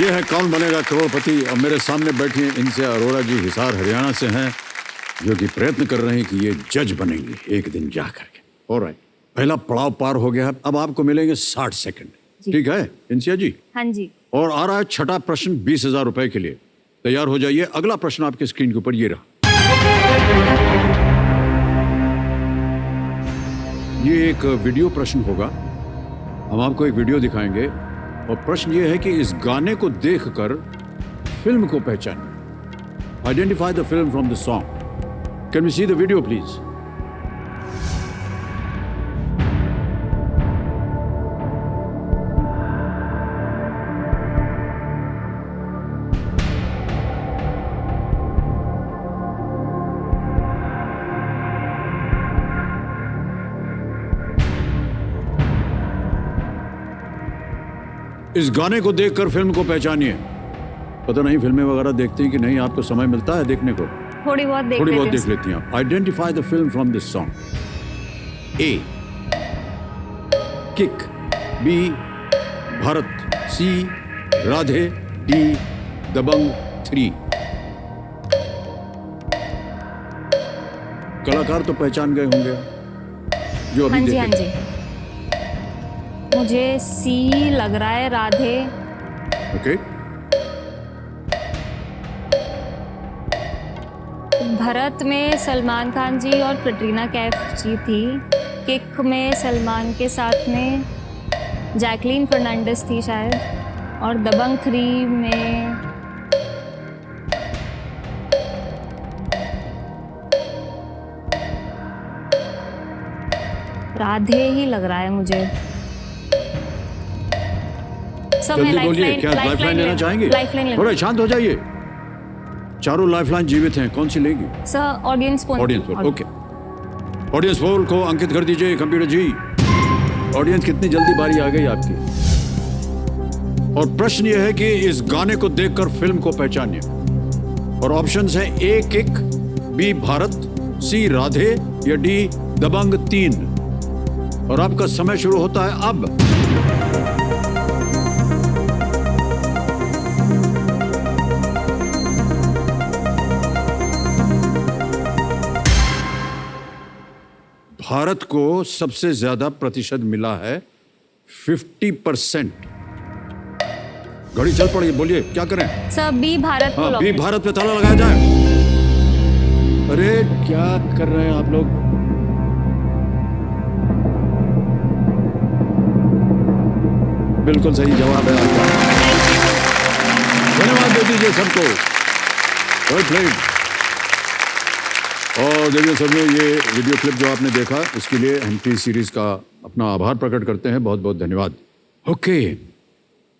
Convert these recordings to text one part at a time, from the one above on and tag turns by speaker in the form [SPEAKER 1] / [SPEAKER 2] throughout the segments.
[SPEAKER 1] ये है कौन बनेगा करोड़पति। अब मेरे सामने बैठी हैं इनसे अरोड़ा जी, हिसार हरियाणा से हैं, जो कि प्रयत्न कर रहे हैं कि ये जज बनेंगे एक दिन जा करके। ऑलराइट, पहला पड़ाव पार हो गया। अब आपको मिलेंगे 60 सेकंड। ठीक है इंसिया जी?
[SPEAKER 2] हाँ जी।
[SPEAKER 1] और आ रहा है छठा प्रश्न 20,000 रुपए के लिए। तैयार हो जाइए। अगला प्रश्न आपके स्क्रीन के ऊपर ये रहा। ये एक वीडियो प्रश्न होगा। हम आपको एक वीडियो दिखाएंगे और प्रश्न ये है कि इस गाने को देखकर फिल्म को पहचानिए। Identify the film from the song. Can we see the video please? इस गाने को देखकर फिल्म को पहचानिए। पता नहीं फिल्में वगैरह देखती हैं कि नहीं, आपको समय मिलता है देखने को?
[SPEAKER 2] थोड़ी बहुत देख
[SPEAKER 1] लेती हैं आप। Identify the film from this song. A Kick, B Bharat, C Radhe, D Dabangg 3। कलाकार तो पहचान गए होंगे जो अभी देखे।
[SPEAKER 2] हाँ जी। मुझे सी लग रहा है, राधे।
[SPEAKER 1] ओके।
[SPEAKER 2] भरत में सलमान खान जी और कटरीना कैफ जी थी। किक में सलमान के साथ में जैकलीन फर्नांडिस थी शायद। और दबंग 3 में राधे ही लग रहा है मुझे।
[SPEAKER 1] जल्दी बोलिए, क्या लाइफलाइन लेना चाहेंगे? थोड़ा शांत हो जाइए। चारों लाइफलाइन जीवित हैं, कौन सी लेंगी?
[SPEAKER 2] Sir audience poll.
[SPEAKER 1] Okay. Audience poll को अंकित कर दीजिए कंप्यूटर जी। ऑडियंस कितनी जल्दी बारी आ गई आपकी। और प्रश्न यह है कि इस गाने को देखकर फिल्म को पहचानिए। और ऑप्शंस हैं ए Kick, B Bharat, C Radhe या डी दबंग 3। और आपका समय शुरू होता है अब। भारत को सबसे ज्यादा प्रतिशत मिला है 50%। घड़ी चल पड़ी, बोलिए क्या करें?
[SPEAKER 2] Sir B Bharat.
[SPEAKER 1] हाँ, बी भारत पे ताला लगाया जाए। अरे क्या कर रहे हैं आप लोग? बिल्कुल सही जवाब है आपका। धन्यवाद दे दीजिए सबको। Well played. और देखिए सब ये वीडियो क्लिप जो आपने देखा, इसके लिए हम टी सीरीज का अपना आभार प्रकट करते हैं। बहुत बहुत धन्यवाद। ओके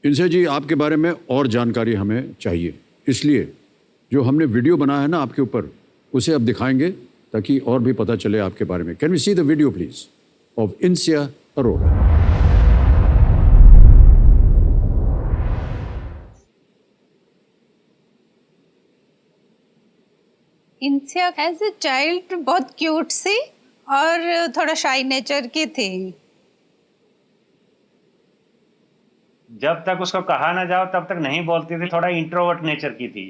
[SPEAKER 1] इनसे जी, आपके बारे में और जानकारी हमें चाहिए, इसलिए जो हमने वीडियो बनाया है ना आपके ऊपर, उसे अब दिखाएंगे ताकि और भी पता चले आपके बारे में। Can we see the video please of Insiya Arora?
[SPEAKER 3] Insiya as a child बहुत क्यूट सी और थोड़ा शाई नेचर की थी।
[SPEAKER 4] जब तक उसको कहा ना जाओ तब तक नहीं बोलती थी। थोड़ा इंट्रोवर्ट नेचर की थी।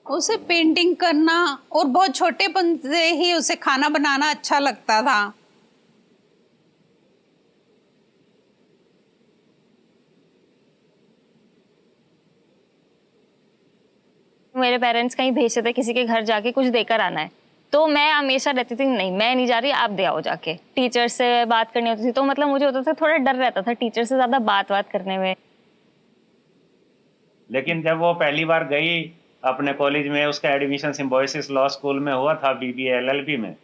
[SPEAKER 3] उसे पेंटिंग करना और बहुत छोटेपन से ही उसे खाना बनाना अच्छा लगता था।
[SPEAKER 2] मेरे पेरेंट्स कहीं भेजते थे किसी के घर जाके कुछ देकर आना है, तो मैं हमेशा रहती थी नहीं मैं नहीं जा रही, आप दे आओ जाके। टीचर से बात करनी होती थी तो मतलब मुझे होता था, थोड़ा डर रहता था टीचर से ज्यादा बात करने में।
[SPEAKER 4] लेकिन जब वो पहली बार गई अपने कॉलेज में, उसका एडमिशन सिम्बोयसिस लॉ स्कूल में हुआ था, BBA LLB में।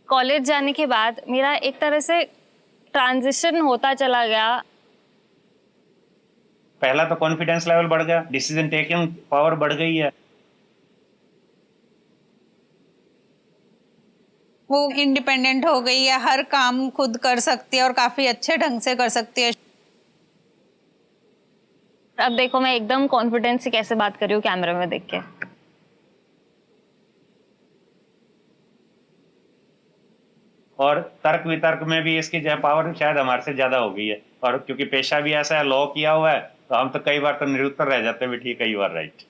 [SPEAKER 2] कॉलेज जाने के बाद मेरा एक तरह से ट्रांजिशन होता चला गया।
[SPEAKER 4] पहला तो कॉन्फिडेंस लेवल बढ़ गया, डिसीजन टेकिंग पावर बढ़ गई है।
[SPEAKER 3] वो इंडिपेंडेंट हो गई है, हर काम खुद कर सकती है और काफी अच्छे ढंग से कर सकती है।
[SPEAKER 2] अब देखो मैं एकदम कॉन्फिडेंस से कैसे बात कर रही हूँ कैमरे में देख के।
[SPEAKER 4] और तर्क वितर्क में भी इसकी जो है पावर शायद हमारे से ज्यादा हो गई है। और क्योंकि पेशा भी ऐसा है, लॉ किया हुआ है, तो हम तो कई बार तो निरुत्तर रह जाते हैं भी ठीक, कई बार राइट।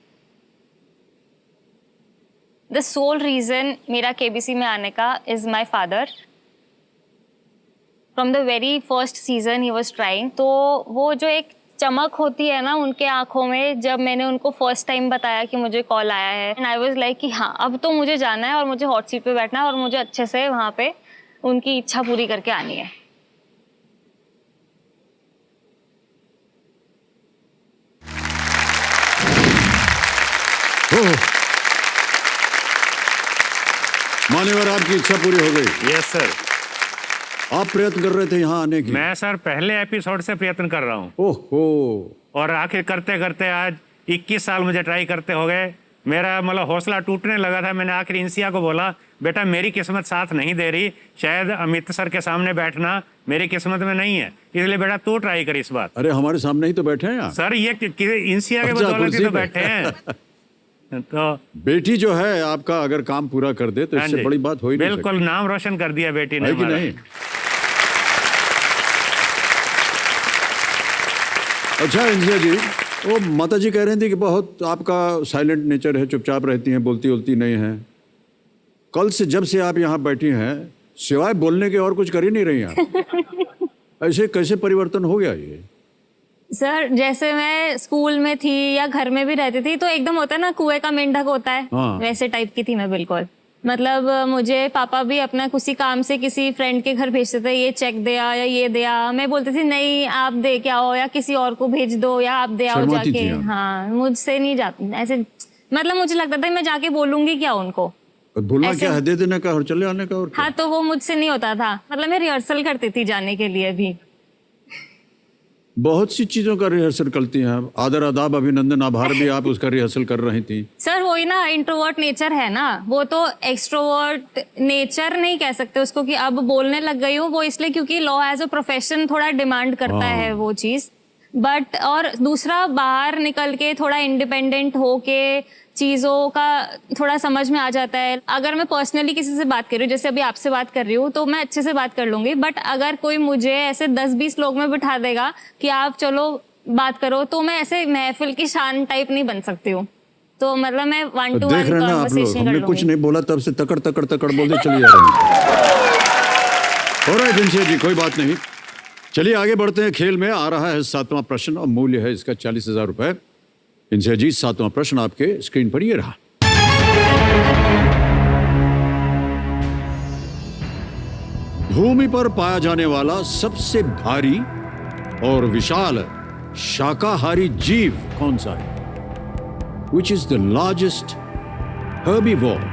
[SPEAKER 2] द सोल रीजन मेरा केबीसी में आने का is my father. From the very first season he was trying. तो वो जो एक चमक होती है ना उनके आंखों में, जब मैंने उनको फर्स्ट टाइम बताया कि मुझे कॉल आया है, एंड आई वाज लाइक कि हाँ अब तो मुझे जाना है और मुझे हॉट सीट पे बैठना है और मुझे अच्छे से वहाँ पे उनकी इच्छा पूरी करके आनी है।
[SPEAKER 1] मान्यवर, आपकी इच्छा पूरी हो गई।
[SPEAKER 5] Yes sir.
[SPEAKER 1] आप प्रयत्न कर रहे थे यहाँ आने की?
[SPEAKER 5] मैं सर पहले एपिसोड से प्रयत्न कर रहा हूँ,
[SPEAKER 1] ओहो।
[SPEAKER 5] और आखिर करते करते आज 21 साल मुझे ट्राई करते हो गए। मेरा मतलब हौसला टूटने लगा था। मैंने आखिर इंसिया को बोला, बेटा मेरी किस्मत साथ नहीं दे रही, शायद अमित सर के सामने बैठना मेरी किस्मत में नहीं है, इसलिए बेटा तू ट्राई कर इस बार।
[SPEAKER 1] अरे हमारे सामने ही तो बैठे हैं आप।
[SPEAKER 5] सर ये इंसिया के
[SPEAKER 1] अच्छा,
[SPEAKER 5] बदौलत ही
[SPEAKER 1] कुर्सी
[SPEAKER 5] तो
[SPEAKER 1] पे।
[SPEAKER 5] बैठे हैं। तो
[SPEAKER 1] बेटी जो है आपका अगर काम पूरा कर दे तो
[SPEAKER 5] हाँ
[SPEAKER 1] इससे
[SPEAKER 5] जी,
[SPEAKER 1] बड़ी बात हो ही नहीं
[SPEAKER 5] बिल्कुल नाम रोशन कर दिया बेटी ने
[SPEAKER 1] सकती, है कि
[SPEAKER 5] हमारा।
[SPEAKER 1] नहीं? अच्छा इंसिया जी, वो माता जी कह रही थी कि बहुत आपका साइलेंट नेचर है, चुपचाप रहती हैं, बोलती बोलती नहीं हैं। कल से जब से आप यहाँ बैठी हैं, सिवाय बोलने के और कुछ कर ही नहीं रही आप। ऐसे कैसे परिवर्तन हो गया ये?
[SPEAKER 2] सर जैसे मैं स्कूल में थी या घर में भी रहती थी तो एकदम होता है ना कुएं का मेंढक होता है,
[SPEAKER 1] हाँ।
[SPEAKER 2] वैसे टाइप की थी मैं बिल्कुल। मतलब मुझे पापा भी अपना किसी काम से किसी फ्रेंड के घर भेजते थे, ये चेक दे आ या ये दे आ, मैं बोलती थी नहीं आप दे के आओ या किसी और को भेज दो या आप दे आओ
[SPEAKER 1] शर्माती
[SPEAKER 2] जाके।
[SPEAKER 1] थी आप?
[SPEAKER 2] हाँ, मुझसे नहीं जाती ऐसे। मतलब मुझे लगता था मैं जाके बोलूंगी क्या उनको।
[SPEAKER 1] बोलना
[SPEAKER 2] ऐसे-
[SPEAKER 1] क्या है, दे देने का और चले आने का, और क्या?
[SPEAKER 2] हाँ, तो वो मुझसे नहीं होता था। मतलब मैं रिहर्सल करती थी जाने के लिए भी।
[SPEAKER 1] बहुत सी चीजों का रिहर्सल करती हैं आप। आदर आदाब अभिनंदन आभार भी आप उसका रिहर्सल कर रही थी।
[SPEAKER 2] सर वही ना, इंट्रोवर्ट नेचर है ना, वो तो एक्सट्रोवर्ट नेचर नहीं कह सकते उसको कि अब बोलने लग गई हूँ, वो इसलिए क्योंकि लॉ एज अ प्रोफेशन थोड़ा डिमांड करता है वो चीज। बट और दूसरा बाहर निकल के थोड़ा इंडिपेंडेंट होके चीज़ों का थोड़ा समझ में आ जाता है। अगर मैं पर्सनली किसी से बात कर रही हूँ, जैसे अभी आपसे बात कर रही हूँ, तो मैं अच्छे से बात कर लूंगी। बट अगर कोई मुझे ऐसे 10-20 लोग में बिठा देगा कि आप चलो बात करो, तो मैं ऐसे महफिल की शान टाइप नहीं बन सकती हूँ। तो मतलब मैं 1-to-1
[SPEAKER 1] देख रहे हैं ना आप लोग,
[SPEAKER 2] कॉन्वर्सेशन कर
[SPEAKER 1] हमने कुछ
[SPEAKER 2] लूंगी।
[SPEAKER 1] नहीं बोला तब से तकड़ तकड़ तकड़ बोलते चली जा रही हैं। हो रहा है जिनसे जी, कोई बात नहीं। चलिए आगे बढ़ते हैं खेल में। आ रहा है 7वां प्रश्न और मूल्य है इसका 40,000 रुपए। इनसे जी 7वां प्रश्न आपके स्क्रीन पर ये रहा। भूमि पर पाया जाने वाला सबसे भारी और विशाल शाकाहारी जीव कौन सा है? Which is the largest herbivore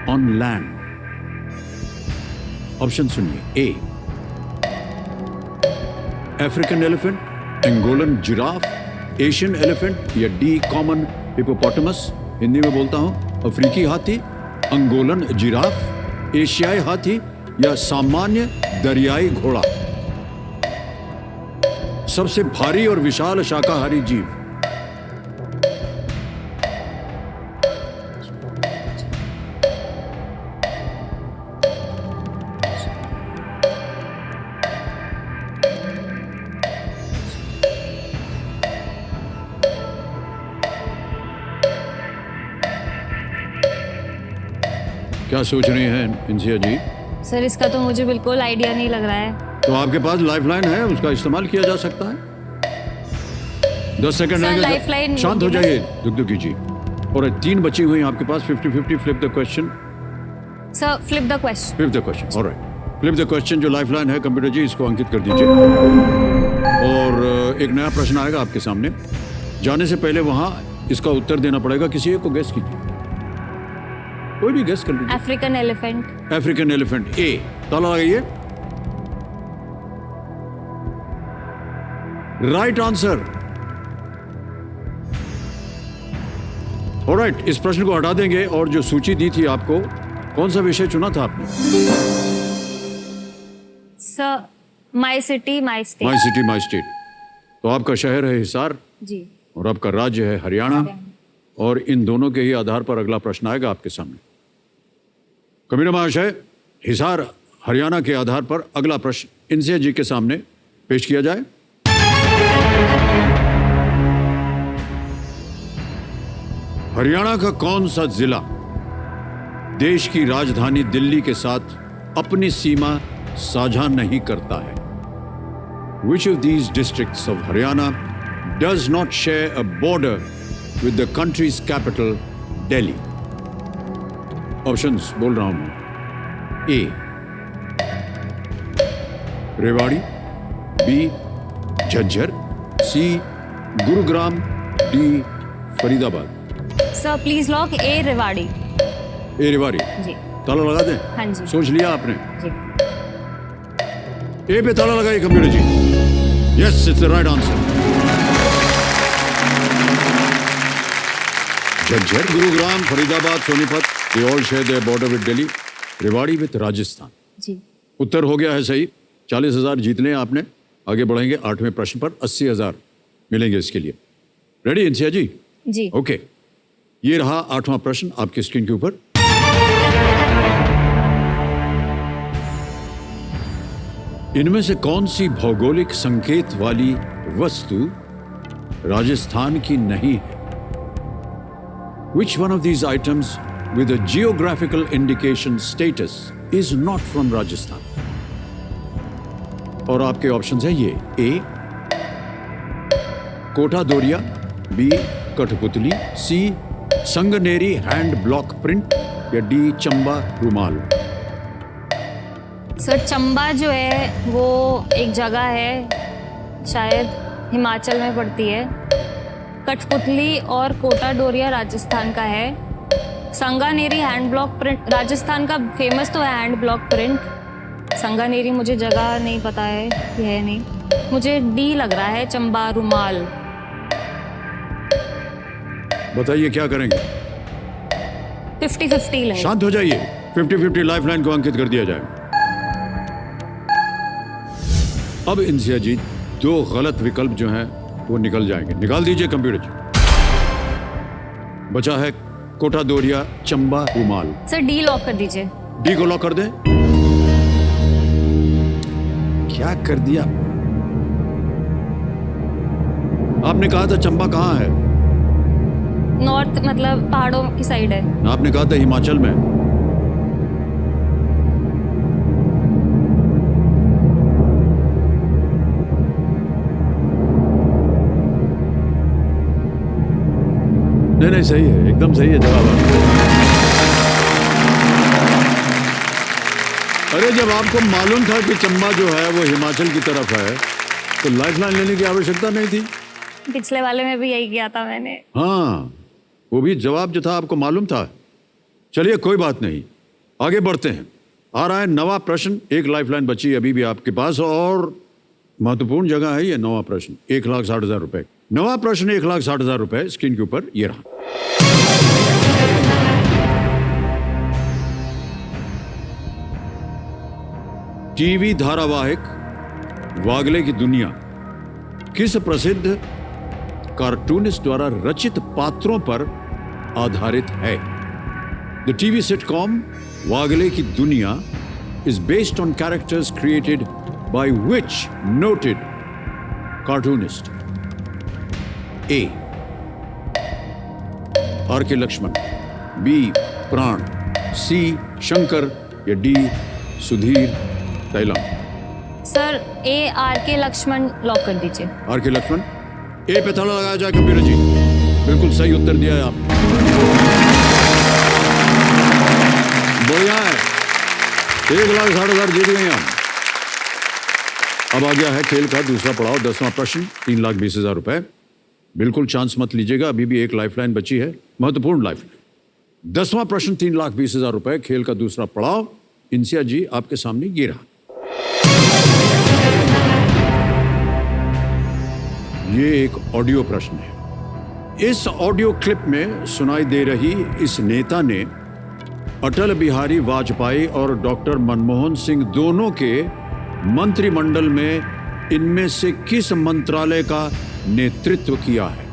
[SPEAKER 1] on land? Option सुनिए। A African elephant, Angolan giraffe, Asian elephant, या डी कॉमन हिपोपोटामस। हिंदी में बोलता हूं, अफ्रीकी हाथी, अंगोलन जिराफ, एशियाई हाथी या सामान्य दरियाई घोड़ा। सबसे भारी और विशाल शाकाहारी जीव। क्या सोच रही हैं इंसिया जी?
[SPEAKER 2] सर इसका तो मुझे बिल्कुल आइडिया नहीं लग रहा है।
[SPEAKER 1] तो आपके पास लाइफलाइन है, उसका इस्तेमाल किया जा सकता है। 10 सेकंड
[SPEAKER 2] सर,
[SPEAKER 1] रहेंगे।
[SPEAKER 2] लाइफलाइन
[SPEAKER 1] शांत हो
[SPEAKER 2] होगी ना?
[SPEAKER 1] जाइए, दुगदुगी जी। और 3 बची हुई हैं आपके पास। 50-50 flip the question.
[SPEAKER 2] Sir flip the question.
[SPEAKER 1] Flip the question, alright. Flip the question जो लाइफलाइन है, कंप्यूटर जी इसको अंकित कर दीजिए। और एक नया प्रश्न आएगा आपके सामने। जाने से पहले वहां इसका उत्तर देना पड़ेगा। किसी एक को गेस कीजिए, कोई भी गेस कर लीजिए।
[SPEAKER 2] African elephant.
[SPEAKER 1] African elephant. A, ताला लगाइए। Right answer. ऑलराइट, इस प्रश्न को हटा देंगे और जो सूची दी थी आपको, कौन सा विषय चुना था आपने?
[SPEAKER 2] Sir my city my state.
[SPEAKER 1] My city my state. तो आपका शहर है हिसार
[SPEAKER 2] जी।
[SPEAKER 1] और आपका राज्य है हरियाणा। और इन दोनों के ही आधार पर अगला प्रश्न आएगा आपके सामने। कमीना महाशय, हिसार हरियाणा के आधार पर अगला प्रश्न इंसिया जी के सामने पेश किया जाए। हरियाणा का कौन सा जिला देश की राजधानी दिल्ली के साथ अपनी सीमा साझा नहीं करता है? Which of these districts of Haryana does not share a border with the country's capital, Delhi? Options बोल रहा हूं मैं। A, Rewari, B, Jhajjar, C, Gurugram, D, Faridabad.
[SPEAKER 2] Sir please lock A Rewari.
[SPEAKER 1] A Rewari,
[SPEAKER 2] जी
[SPEAKER 1] ताला लगा दें?
[SPEAKER 2] हाँ जी।
[SPEAKER 1] सोच लिया आपने?
[SPEAKER 2] जी
[SPEAKER 1] ए पे ताला लगाइए computer ji. Yes, it's the right answer. Jhajjar, Gurugram, Faridabad, Sonipat, they all share their border with Delhi. Rewari with Rajasthan.
[SPEAKER 2] जी
[SPEAKER 1] उत्तर हो गया है सही। 40,000 जीतने हैं आपने। आगे बढ़ेंगे 8वें प्रश्न पर। 80,000 मिलेंगे इसके लिए। रेडी इंसिया जी?
[SPEAKER 2] जी
[SPEAKER 1] ओके, ये रहा 8वां प्रश्न आपकी स्क्रीन के ऊपर। इनमें से कौन सी भौगोलिक संकेत वाली वस्तु राजस्थान की नहीं है? Which one of these items with a geographical indication status is not from Rajasthan? और आपके ऑप्शंस हैं ये। ए, कोटा दोरिया, बी, कठपुतली, सी, संगनेरी हैंड ब्लॉक प्रिंट, या डी, चंबा रुमाल।
[SPEAKER 2] सर चंबा जो है वो एक जगह है, शायद हिमाचल में पड़ती है। कठपुतली और कोटा डोरिया राजस्थान का है। संगानेरी हैंड ब्लॉक प्रिंट राजस्थान का फेमस तो है हैंड ब्लॉक प्रिंट। संगानेरी मुझे जगह नहीं पता है, ये है नहीं। मुझे डी लग रहा है, चंबा रुमाल।
[SPEAKER 1] बताइए क्या करेंगे?
[SPEAKER 2] 50-50 लेंगे।
[SPEAKER 1] शांत हो जाइए। 50-50 लाइफलाइन को अंकित कर दिया जाए। अब इंसिया जी 2 गलत विकल्प जो हैं वो निकल जाएंगे। निकाल दीजिए कंप्यूटर जी। बचा है कोटा दोरिया, चंबा रुमाल।
[SPEAKER 2] सर डी लॉक कर दीजिए।
[SPEAKER 1] डी को लॉक कर दें। क्या कर दिया आपने? कहा था चंबा कहाँ है?
[SPEAKER 2] नॉर्थ मतलब पहाड़ों की साइड है।
[SPEAKER 1] आपने कहा था हिमाचल में। नहीं सही है, एकदम सही है जवाब। अरे जब आपको मालूम था कि चंबा जो है वो हिमाचल की तरफ है तो लाइफलाइन लेने की आवश्यकता नहीं थी।
[SPEAKER 2] पिछले वाले में भी यही किया था मैंने।
[SPEAKER 1] हाँ, वो भी जवाब जो था आपको मालूम था। चलिए कोई बात नहीं, आगे बढ़ते हैं। आ रहा है 9वां प्रश्न। 1 लाइफलाइन बची अभी भी आपके पास और महत्वपूर्ण जगह है ये 9वां प्रश्न। 1,60,000 रुपए। 9वां प्रश्न 1,60,000 रुपए स्क्रीन के ऊपर ये रहा। टीवी धारावाहिक वागले की दुनिया किस प्रसिद्ध कार्टूनिस्ट द्वारा रचित पात्रों पर आधारित है? द टीवी सिटकॉम वागले की दुनिया is based on characters created by which noted cartoonist? A, R K Laxman, B, Pran, C, Shankar, या D, Sudhir Tailang.
[SPEAKER 2] Sir A R K Laxman lock कर दीजिए।
[SPEAKER 1] Are K Lakshman. ए पे ताला लगाया जाए कंप्यूटर जी। बिल्कुल सही उत्तर दिया है आपने। बढ़िया है, 1,60,000 जीत गए हम। अब आ गया है खेल का दूसरा पड़ाव, 10वां प्रश्न, 3,20,000 रुपए। बिल्कुल चांस मत लीजिएगा, अभी भी 1 लाइफलाइन बची है, महत्वपूर्ण लाइफलाइन। 10वां प्रश्न 3,20,000 रुपए, खेल का दूसरा पड़ाव। इंसिया जी आपके सामने ये रहा। ये एक ऑडियो प्रश्न है। इस ऑडियो क्लिप में सुनाई दे रही इस नेता ने अटल बिहारी वाजपेयी और डॉक्टर मनमोहन सिंह दोनों के मंत्रिमंडल में इनमें से किस मंत्रालय का नेतृत्व किया है?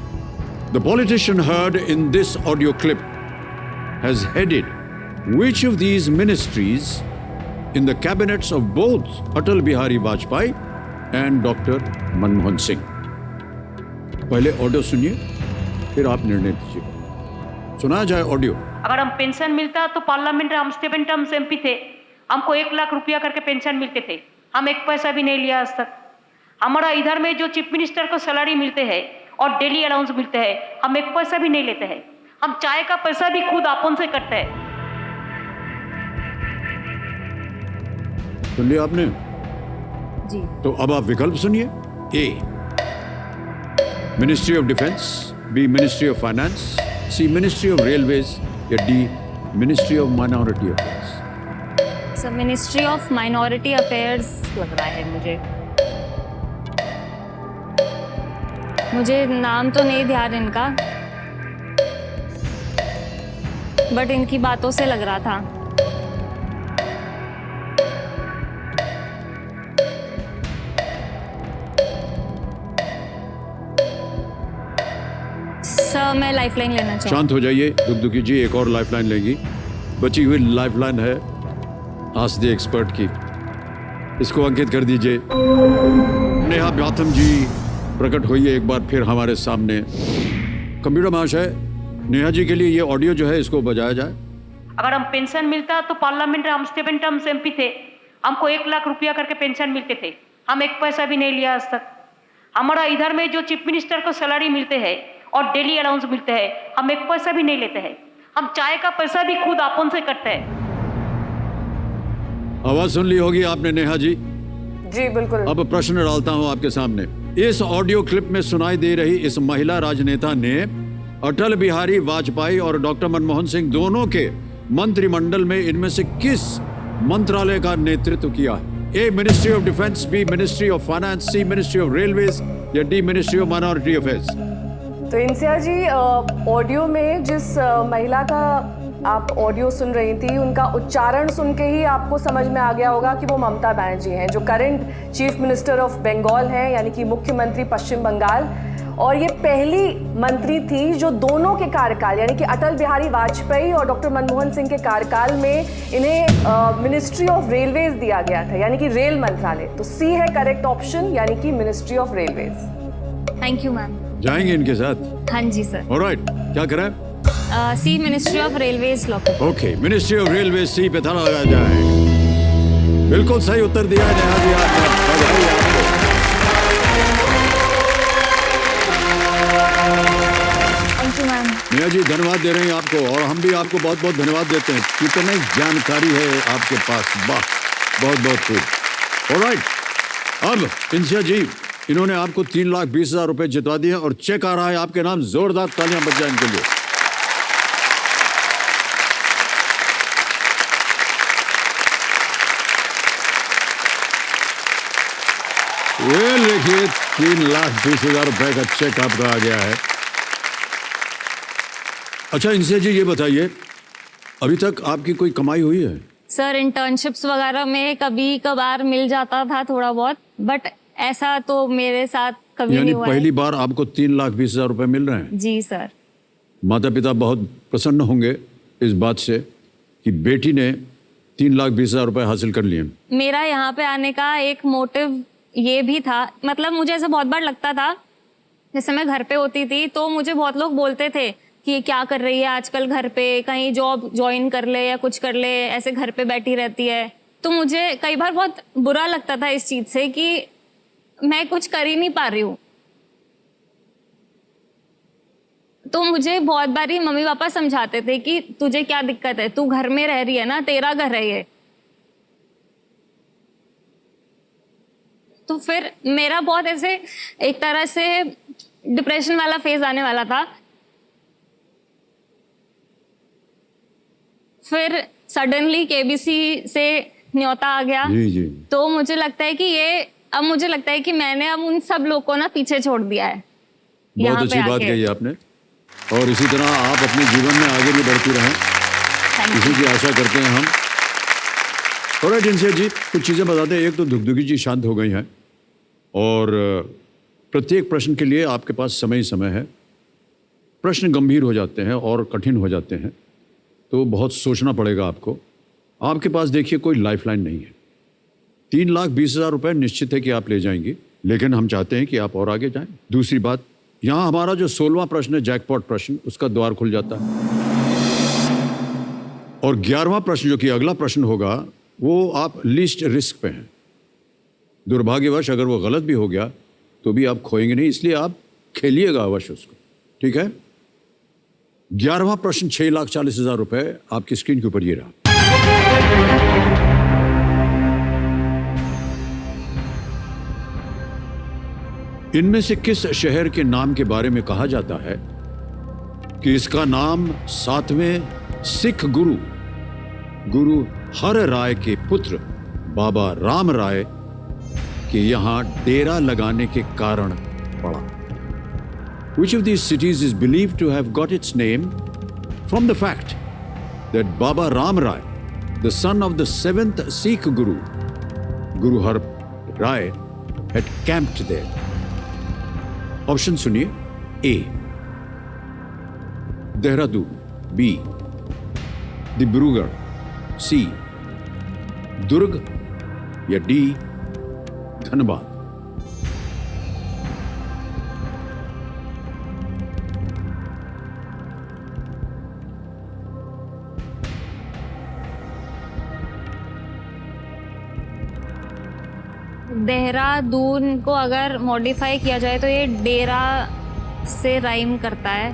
[SPEAKER 1] The politician heard in this audio clip has headed which of these ministries in the cabinets of both Atal Bihari Vajpayee and Dr. Manmohan Singh. पहले ऑडियो सुनिए, फिर आप निर्णय दीजिए। सुनाया जाए ऑडियो।
[SPEAKER 6] अगर हम पेंशन मिलता तो पार्लियामेंट में हम 7 टर्म्स एमपी थे, हमको 1 लाख रुपया करके पेंशन मिलते थे, हम 1 पैसा भी नहीं लिया आज तक। हमारा इधर में जो चीफ मिनिस्टर को सैलरी मिलते हैं और डेली अलाउंस मिलते हैं, हम 1 पैसा भी नहीं लेते हैं। हम चाय का पैसा भी खुद अपन से करते हैं।
[SPEAKER 1] सुन लिया आपने?
[SPEAKER 2] जी।
[SPEAKER 1] तो अब आप विकल्प सुनिए। A, ministry of defence, B ministry of finance, C ministry of railways या D ministry of minority affairs.
[SPEAKER 2] Sir ministry of minority affairs लग रहा है मुझे नाम तो नहीं ध्यान इनका, बट इनकी बातों से लग रहा था। सर मैं लाइफलाइन लेना चाहूँ।
[SPEAKER 1] शांत हो जाइए दुगदुगी जी, एक और लाइफलाइन लेंगी। बची हुई लाइफलाइन है आस्क द एक्सपर्ट की, इसको अंकित कर दीजिए। नेहा व्याथम जी प्रकट होइए एक बार फिर हमारे सामने। कंप्यूटर महाशय, नेहा जी के लिए ये ऑडियो जो है इसको बजाया जाए।
[SPEAKER 6] अगर हम पेंशन मिलता तो पार्लियामेंट में हम 7 टर्म्स एमपी थे, हमको 1 लाख रुपया करके पेंशन मिलते थे, हम 1 पैसा भी नहीं लिया आज तक। हमारा इधर में जो चीफ मिनिस्टर को सैलरी मिलते हैं और डेली अलाउंस मिलते हैं, हम 1 पैसा भी नहीं लेते हैं। हम चाय का पैसा भी खुद अपन से करते हैं।
[SPEAKER 1] आवाज सुन ली होगी आपने नेहा जी?
[SPEAKER 7] जी बिल्कुल।
[SPEAKER 1] अब प्रश्न डालता हूं आपके सामने। इस ऑडियो क्लिप में सुनाई दे रही इस महिला राजनेता ने अटल बिहारी वाजपेयी और डॉक्टर मनमोहन सिंह दोनों के मंत्रिमंडल में इनमें से किस मंत्रालय का नेतृत्व किया है? A ministry of defence, B ministry of finance, C ministry of railways या D ministry of minority affairs.
[SPEAKER 7] तो इंसिया जी, ऑडियो में जिस महिला का आप ऑडियो सुन रही थी, उनका उच्चारण सुन के ही आपको समझ में आ गया होगा कि वो ममता बनर्जी हैं, जो current chief minister of Bengal हैं, यानी कि मुख्यमंत्री पश्चिम बंगाल। और ये पहली मंत्री थी जो दोनों के कार्यकाल, यानी कि अटल बिहारी वाजपेयी और डॉक्टर मनमोहन सिंह के कार्यकाल में इन्हें मिनिस्ट्री ऑफ रेलवेज दिया गया था, यानी कि रेल मंत्रालय। तो सी है करेक्ट ऑप्शन, यानी कि ministry of railways.
[SPEAKER 2] Thank you ma'am.
[SPEAKER 1] जाएंगे इनके साथ?
[SPEAKER 2] हाँ जी सर।
[SPEAKER 1] ऑलराइट, क्या करें?
[SPEAKER 2] C ministry of railways lock.
[SPEAKER 1] Okay, ministry of railways C पे था लगाया जाए। बिल्कुल सही उत्तर दिया है नेहा जी आपने। बधाई आपको।
[SPEAKER 2] Thank you ma'am.
[SPEAKER 1] Neha ji धन्यवाद दे रहे हैं आपको, और हम भी आपको बहुत बहुत धन्यवाद देते हैं। कितनी जानकारी है आपके पास, वाह, बहुत बहुत खूब। ऑलराइट, अब इंसिया जी, इन्होंने आपको 3,20,000 रुपए जितवा दिए और चेक आ रहा है आपके नाम। जोरदार तालियां बज जाए इनके लिए। ये देखिए 3,20,000 रुपए का चेक आपका आ गया है। अच्छा इंसिया जी, ये बताइए अभी तक आपकी कोई कमाई हुई है?
[SPEAKER 2] सर इंटर्नशिप्स वगैरह में कभी कभार मिल जाता था थोड़ा बहुत, बट ऐसा तो मेरे साथ कभी
[SPEAKER 1] यानी
[SPEAKER 2] नहीं हुआ
[SPEAKER 1] पहली
[SPEAKER 2] है।
[SPEAKER 1] बार आपको 3,20,000 रुपए मिल रहे हैं?
[SPEAKER 2] जी सर।
[SPEAKER 1] माता पिता बहुत प्रसन्न होंगे इस बात से कि बेटी ने 3,20,000 रुपए हासिल कर लिए।
[SPEAKER 2] मेरा यहाँ पे आने का एक मोटिव ये भी था, मतलब मुझे ऐसा बहुत बार लगता था, जैसे मैं घर पे होती थी तो मुझे बहुत लोग बोलते थे कि क्या कर रही है आजकल घर पे, कहीं जॉब ज्वाइन कर ले या कुछ कर ले, ऐसे घर पे बैठी रहती है। तो मुझे कई बार बहुत बुरा लगता था इस चीज से कि मैं कुछ कर ही नहीं पा रही हूँ। तो मुझे बहुत बारी मम्मी पापा समझाते थे कि तुझे क्या दिक्कत है, तू घर में रह रही है ना, तेरा घर है ये। तो फिर मेरा बहुत ऐसे एक तरह से डिप्रेशन वाला फेज आने वाला था। फिर सडनली केबीसी से न्योता आ गया।
[SPEAKER 1] जी जी।
[SPEAKER 2] तो मुझे लगता है कि ये, अब मुझे लगता है कि मैंने अब उन सब लोग को ना पीछे छोड़ दिया है।
[SPEAKER 1] बहुत अच्छी बात कही आपने, और इसी तरह आप अपने जीवन में आगे भी बढ़ती रहें, इसी की आशा करते हैं हम। थोड़ा जिनसे जी कुछ चीज़ें बताते हैं। एक तो धुकधुकी जी शांत हो गई हैं, और प्रत्येक प्रश्न के लिए आपके पास समय ही समय है। प्रश्न गंभीर हो जाते हैं और कठिन हो जाते हैं, तो बहुत सोचना पड़ेगा आपको। आपके पास देखिए कोई लाइफलाइन नहीं है। 3,20,000 रुपए निश्चित है कि आप ले जाएंगे, लेकिन हम चाहते हैं कि आप और आगे जाएं। दूसरी बात, यहां हमारा जो 16वां प्रश्न है, जैकपॉट प्रश्न, उसका द्वार खुल जाता है। और 11वां प्रश्न जो कि अगला प्रश्न होगा, वो आप लीस्ट रिस्क पे हैं। दुर्भाग्यवश अगर वो गलत भी हो गया तो भी आप खोएंगे नहीं, इसलिए आप खेलिएगा अवश्य उसको, ठीक है। 11वां प्रश्न 6,40,000 रुपए आपकी स्क्रीन के ऊपर ये रहा। इनमें से किस शहर के नाम के बारे में कहा जाता है कि इसका नाम 7वें सिख गुरु हर राय के पुत्र बाबा राम राय के यहां डेरा लगाने के कारण पड़ा? Which of these cities is believed to have got its name from the fact that Baba Ram Rai, the son of the 7th Sikh Guru, Guru Har Rai, had camped there? Option सुनिए। ए Dehradun, B Dibrugarh, सी दुर्ग या D Dhanbad.
[SPEAKER 2] Dehradun को अगर modify किया जाए तो ये डेरा से rhyme करता है,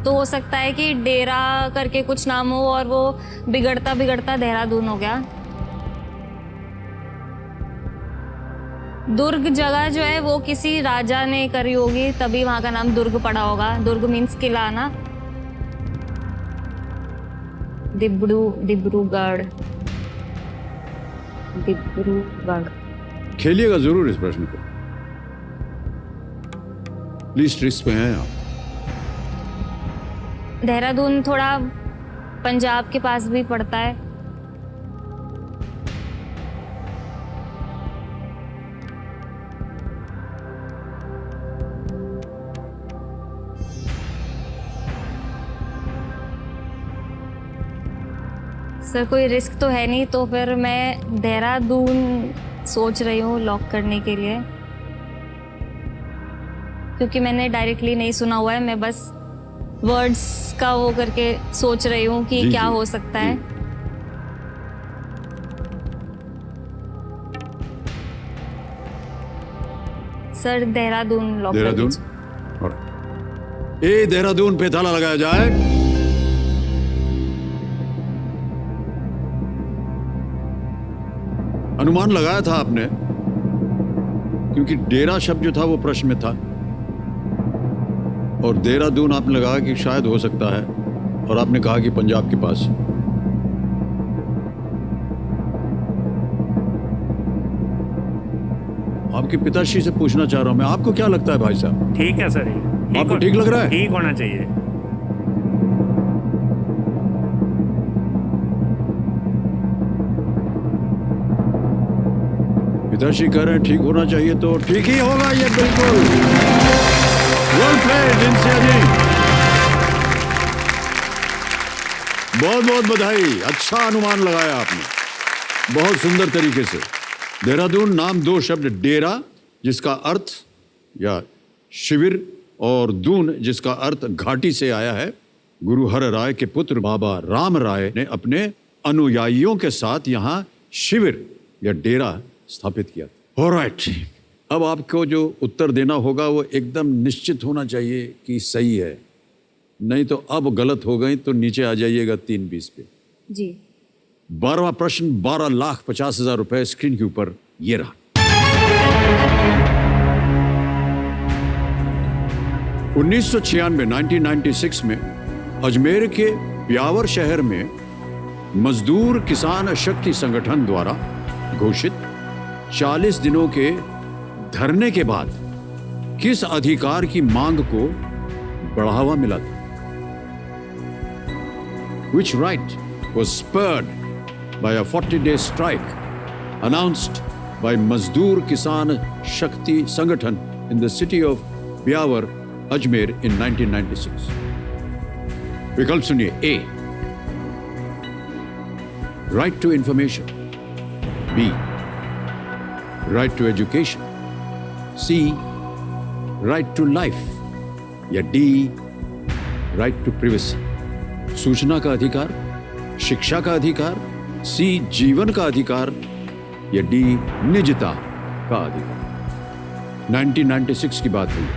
[SPEAKER 2] तो हो सकता है कि डेरा करके कुछ नाम हो और वो बिगड़ता बिगड़ता देहरादून हो गया। दुर्ग जगह जो है वो किसी राजा ने करी होगी, तभी वहां का नाम दुर्ग पड़ा होगा। दुर्ग मीन्स किला ना। डिब्रूगढ़।
[SPEAKER 1] खेलिएगा जरूर इस प्रश्न को, लीस्ट रिस्क पे हैं आप।
[SPEAKER 2] देहरादून थोड़ा पंजाब के पास भी पड़ता है। सर कोई रिस्क तो है नहीं, तो फिर मैं देहरादून सोच रही हूँ लॉक करने के लिए, क्योंकि मैंने डायरेक्टली नहीं सुना हुआ है। मैं बस वर्ड्स का वो करके सोच रही हूँ कि क्या हो सकता है। सर देहरादून लॉक कर
[SPEAKER 1] देहरादून,
[SPEAKER 2] दीजिए।
[SPEAKER 1] देहरादून पे ताला लगाया जाए। अनुमान लगाया था आपने, क्योंकि डेरा शब्द जो था वो प्रश्न में था, और देहरादून आपने लगाया कि शायद हो सकता है, और आपने कहा कि पंजाब के पास। आपके पिताश्री से पूछना चाह रहा हूं मैं, आपको क्या लगता है भाई साहब?
[SPEAKER 5] ठीक है सर,
[SPEAKER 1] आपको ठीक लग रहा है?
[SPEAKER 5] ठीक होना चाहिए।
[SPEAKER 1] पिताश्री कह रहे हैं ठीक होना चाहिए, तो ठीक ही होगा ये, बिल्कुल। वेल प्लेड इंसिया जी, बहुत बहुत बधाई, अच्छा अनुमान लगाया आपने, बहुत सुंदर तरीके से। देहरादून नाम दो शब्द, डेरा जिसका अर्थ या शिविर और दून जिसका अर्थ घाटी से आया है। गुरु हर राय के पुत्र बाबा राम राय ने अपने अनुयायियों के साथ यहाँ शिविर या डेरा स्थापित किया। ऑलराइट, अब आपको जो उत्तर देना होगा वो एकदम निश्चित होना चाहिए कि सही है, नहीं तो अब गलत हो गई तो नीचे आ जाइएगा 320 पे।
[SPEAKER 2] जी।
[SPEAKER 1] 12वां प्रश्न 12,50,000 रुपए स्क्रीन के ऊपर ये रहा। 1996 में अजमेर के ब्यावर शहर में मजदूर किसान शक्ति संगठन द्वारा घोषित 40 दिनों के धरने के बाद किस अधिकार की मांग को बढ़ावा मिला था? Which right was spurred by a 40-day strike announced by Mazdoor Kisan Shakti Sangathan in the city of Byawar, Ajmer in 1996? विकल्प सुनिए। A right to information, B right to education, C right to life या D right to privacy. सूचना का अधिकार, शिक्षा का अधिकार, सी जीवन का अधिकार या डी निजता का अधिकार। 1996 की बात हुई।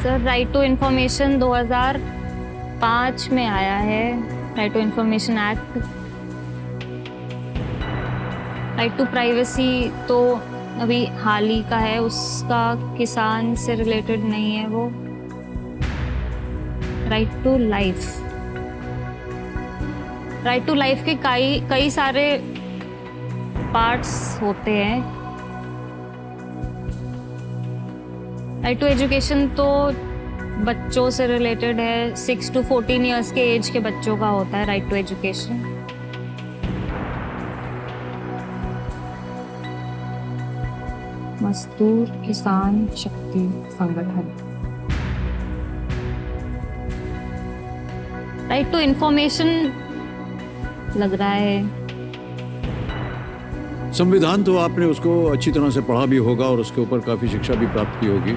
[SPEAKER 2] सर राइट टू इन्फॉर्मेशन 2005 में आया है, right to information act. Right to privacy तो अभी हाल ही का है, उसका किसान से रिलेटेड नहीं है वो। Right to life, right to life के कई सारे पार्ट्स होते हैं। राइट टू एजुकेशन तो बच्चों से रिलेटेड है, 6 to 14 ईयर्स के एज के बच्चों का होता है राइट टू एजुकेशन। मजदूर किसान शक्ति संगठन। राइट टू इंफॉर्मेशन लग रहा है।
[SPEAKER 1] संविधान तो आपने उसको अच्छी तरह से पढ़ा भी होगा और उसके ऊपर काफी शिक्षा भी प्राप्त की होगी,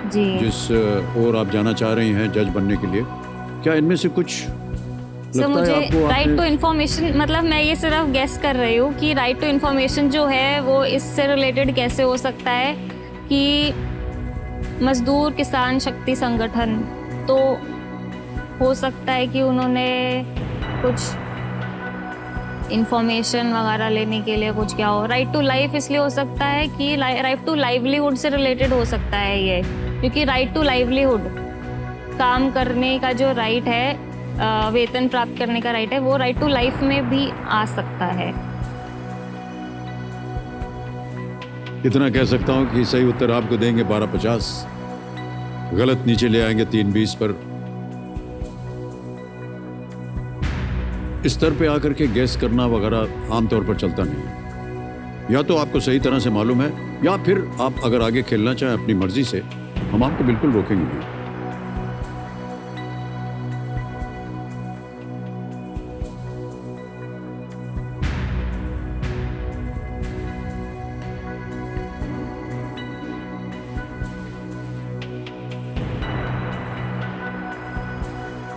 [SPEAKER 2] जी।
[SPEAKER 1] जिस ओर आप जाना चाह रही हैं जज बनने के लिए। क्या इनमें से कुछ
[SPEAKER 2] सर
[SPEAKER 1] लगता
[SPEAKER 2] मुझे
[SPEAKER 1] है आपको?
[SPEAKER 2] राइट टू इन्फॉर्मेशन, मतलब मैं ये सिर्फ गेस कर रही हूँ कि राइट टू इन्फॉर्मेशन जो है वो इससे रिलेटेड कैसे हो सकता है कि मजदूर किसान शक्ति संगठन, तो हो सकता है कि उन्होंने कुछ इंफॉर्मेशन वगैरह लेने के लिए कुछ क्या हो। राइट टू लाइफ इसलिए हो सकता है कि राइट टू लाइवलीहुड से रिलेटेड हो सकता है ये, क्योंकि राइट टू लाइवलीहुड काम करने का जो राइट है, वेतन प्राप्त करने का राइट है, वो राइट टू लाइफ में भी आ सकता है।
[SPEAKER 1] इतना कह सकता हूं कि सही उत्तर आपको देंगे 1250, गलत नीचे ले आएंगे 320 पर। इस स्तर पे आकर के गैस करना वगैरह आमतौर पर चलता नहीं है। या तो आपको सही तरह से मालूम है, या फिर आप अगर आगे खेलना चाहें अपनी मर्जी से, हम आपको बिल्कुल रोकेंगे नहीं।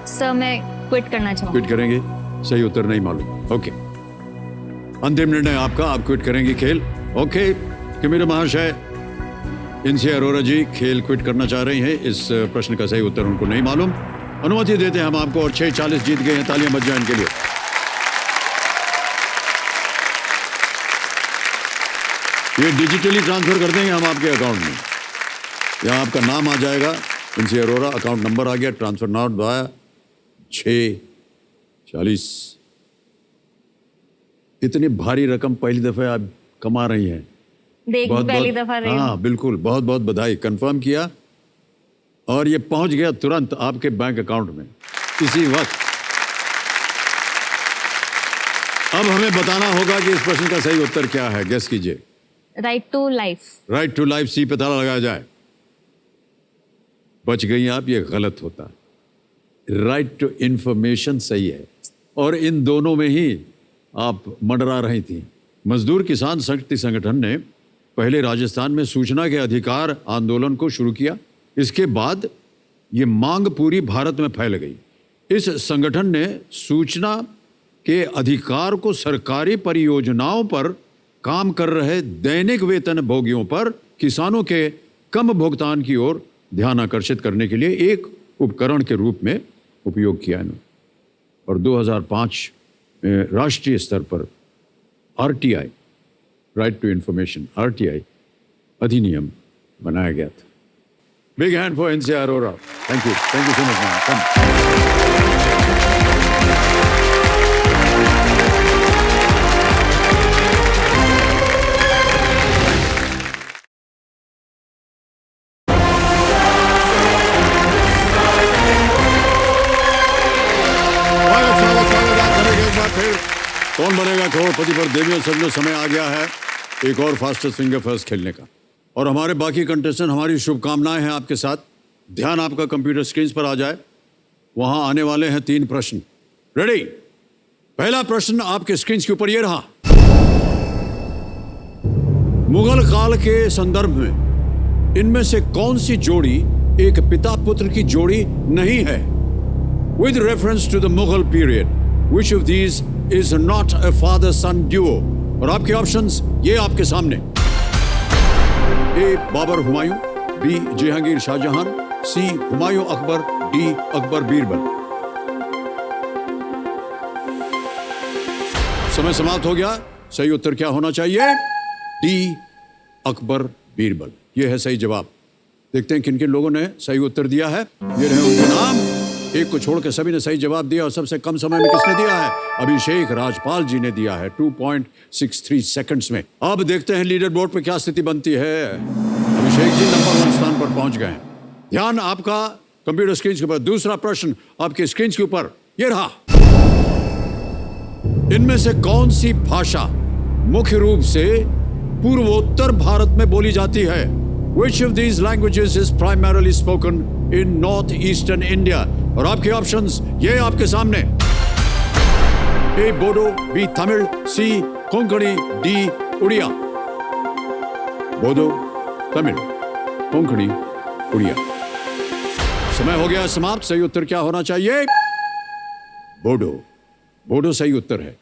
[SPEAKER 2] सर मैं क्विट करना चाहूँगी।
[SPEAKER 1] क्विट करेंगे? सही उत्तर नहीं मालूम। ओके, अंतिम निर्णय आपका, आप क्विट करेंगे खेल? ओके, कि मेरे महाशय इनसे अरोरा जी खेल क्विट करना चाह रही हैं। इस प्रश्न का सही उत्तर उनको नहीं मालूम। अनुमति देते हैं हम आपको, और 6:40 जीत गए हैं। तालियां बज जाएं इनके लिए। ये डिजिटली ट्रांसफर कर देंगे हम आपके अकाउंट में। यहाँ आपका नाम आ जाएगा, इनसे अरोरा, अकाउंट नंबर आ गया, ट्रांसफर नाउ द्वारा 6:40। इतनी भारी रकम पहली दफा आप कमा रही हैं।
[SPEAKER 2] पहली दफा रही हूँ।
[SPEAKER 1] हाँ बिल्कुल, बहुत बहुत बधाई। कंफर्म किया और ये पहुंच गया तुरंत आपके बैंक अकाउंट में इसी वक्त। अब हमें बताना होगा कि इस प्रश्न का सही उत्तर क्या है। गेस कीजिए।
[SPEAKER 2] Right to life.
[SPEAKER 1] Right to life, C पे ताला लगाया जाए। बच गई आप, ये गलत होता। राइट टू इंफॉर्मेशन सही है, और इन दोनों में ही आप मंडरा रही थी। मजदूर किसान शक्ति संगठन ने पहले राजस्थान में सूचना के अधिकार आंदोलन को शुरू किया। इसके बाद ये मांग पूरी भारत में फैल गई। इस संगठन ने सूचना के अधिकार को सरकारी परियोजनाओं पर काम कर रहे दैनिक वेतन भोगियों पर किसानों के कम भुगतान की ओर ध्यान आकर्षित करने के लिए एक उपकरण के रूप में उपयोग किया इन्होंने। और 2005 में राष्ट्रीय स्तर पर RTI, right to information, RTI अधिनियम बनाया गया था। Big hand for NCR Arora. Thank you so much ma'am. Kaun Banega करोड़पति पर देवियों सजनों, समय आ गया है एक और फास्टेस्ट फिंगर फर्स्ट खेलने का। और हमारे बाकी कंटेस्टेंट, हमारी शुभकामनाएं हैं आपके साथ। ध्यान आपका कंप्यूटर स्क्रीन पर आ जाए। वहां आने वाले हैं 3 प्रश्न। रेडी? पहला प्रश्न आपके स्क्रीन के ऊपर ये रहा। मुगल काल के संदर्भ में इनमें से कौन सी जोड़ी एक पिता पुत्र की जोड़ी नहीं है? With reference to the Mughal period, which of these is not a father-son duo? और आपके ऑप्शंस ये आपके सामने। ए बाबर हुमायूं, बी जहांगीर शाहजहां, सी हुमायूं अकबर, डी अकबर बीरबल। समय समाप्त हो गया। सही उत्तर क्या होना चाहिए? डी अकबर बीरबल। यह है सही जवाब। देखते हैं किन किन लोगों ने सही उत्तर दिया है। ये रहे उनके नाम। एक को छोड़ के सभी ने सही जवाब दिया। और सबसे कम समय में किसने दिया है? अभिषेक राजपाल जी ने दिया है 2.63 सेकंड्स में। अब देखते हैं लीडर बोर्ड पे क्या स्थिति बनती है। अभिषेक जी नंबर 1 स्थान पर पहुंच गए हैं। ध्यान आपका कंप्यूटर स्क्रीन के ऊपर। दूसरा प्रश्न आपके स्क्रीन के ऊपर ये रहा। इनमें से कौन सी भाषा मुख्य रूप से पूर्वोत्तर भारत में बोली जाती है? Which of these languages is primarily spoken in northeastern India? और आपके ऑप्शंस ये आपके सामने। ए बोडो, बी तमिल, सी कोंकणी, डी उड़िया। बोडो, तमिल, कोंकणी, उड़िया। समय हो गया समाप्त। सही उत्तर क्या होना चाहिए? बोडो। बोडो सही उत्तर है।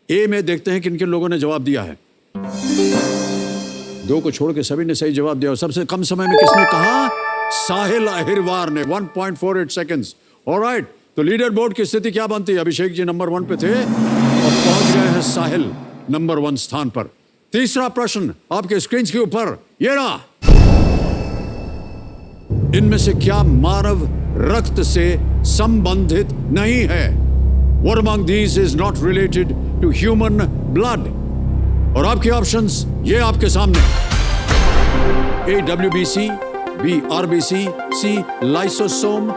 [SPEAKER 1] ए में देखते हैं किन किन लोगों ने जवाब दिया है। 2 को छोड़ के सभी ने सही जवाब दिया। और सबसे कम समय में किसने कहा? साहिल अहिरवार ने 1.48 सेकंड्स। ऑलराइट, तो लीडर बोर्ड की स्थिति क्या बनती है? अभिषेक जी नंबर 1 पे थे और पहुंच गए हैं साहिल नंबर 1 स्थान पर। तीसरा प्रश्न आपके स्क्रीन के ऊपर ये रहा। इनमें से क्या मानव रक्त से संबंधित नहीं है? What among these is not related to human blood? और आपके ऑप्शंस ये आपके सामने। ए WBC, बी RBC, सी लाइसोसोम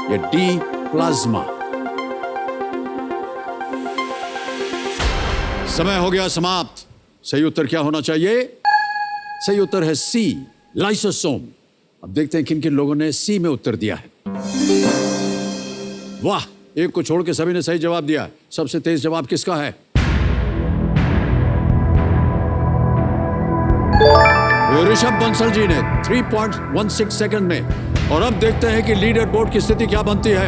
[SPEAKER 1] या डी प्लाज्मा। समय हो गया समाप्त। सही उत्तर क्या होना चाहिए? सही उत्तर है सी लाइसोसोम। अब देखते हैं किन किन लोगों ने सी में उत्तर दिया है। वाह, एक को छोड़ के सभी ने सही जवाब दिया। सबसे तेज जवाब किसका है? ऋषभ बंसल जी ने 3.16 सेकंड में। और अब देखते हैं कि लीडर बोर्ड की स्थिति क्या बनती है।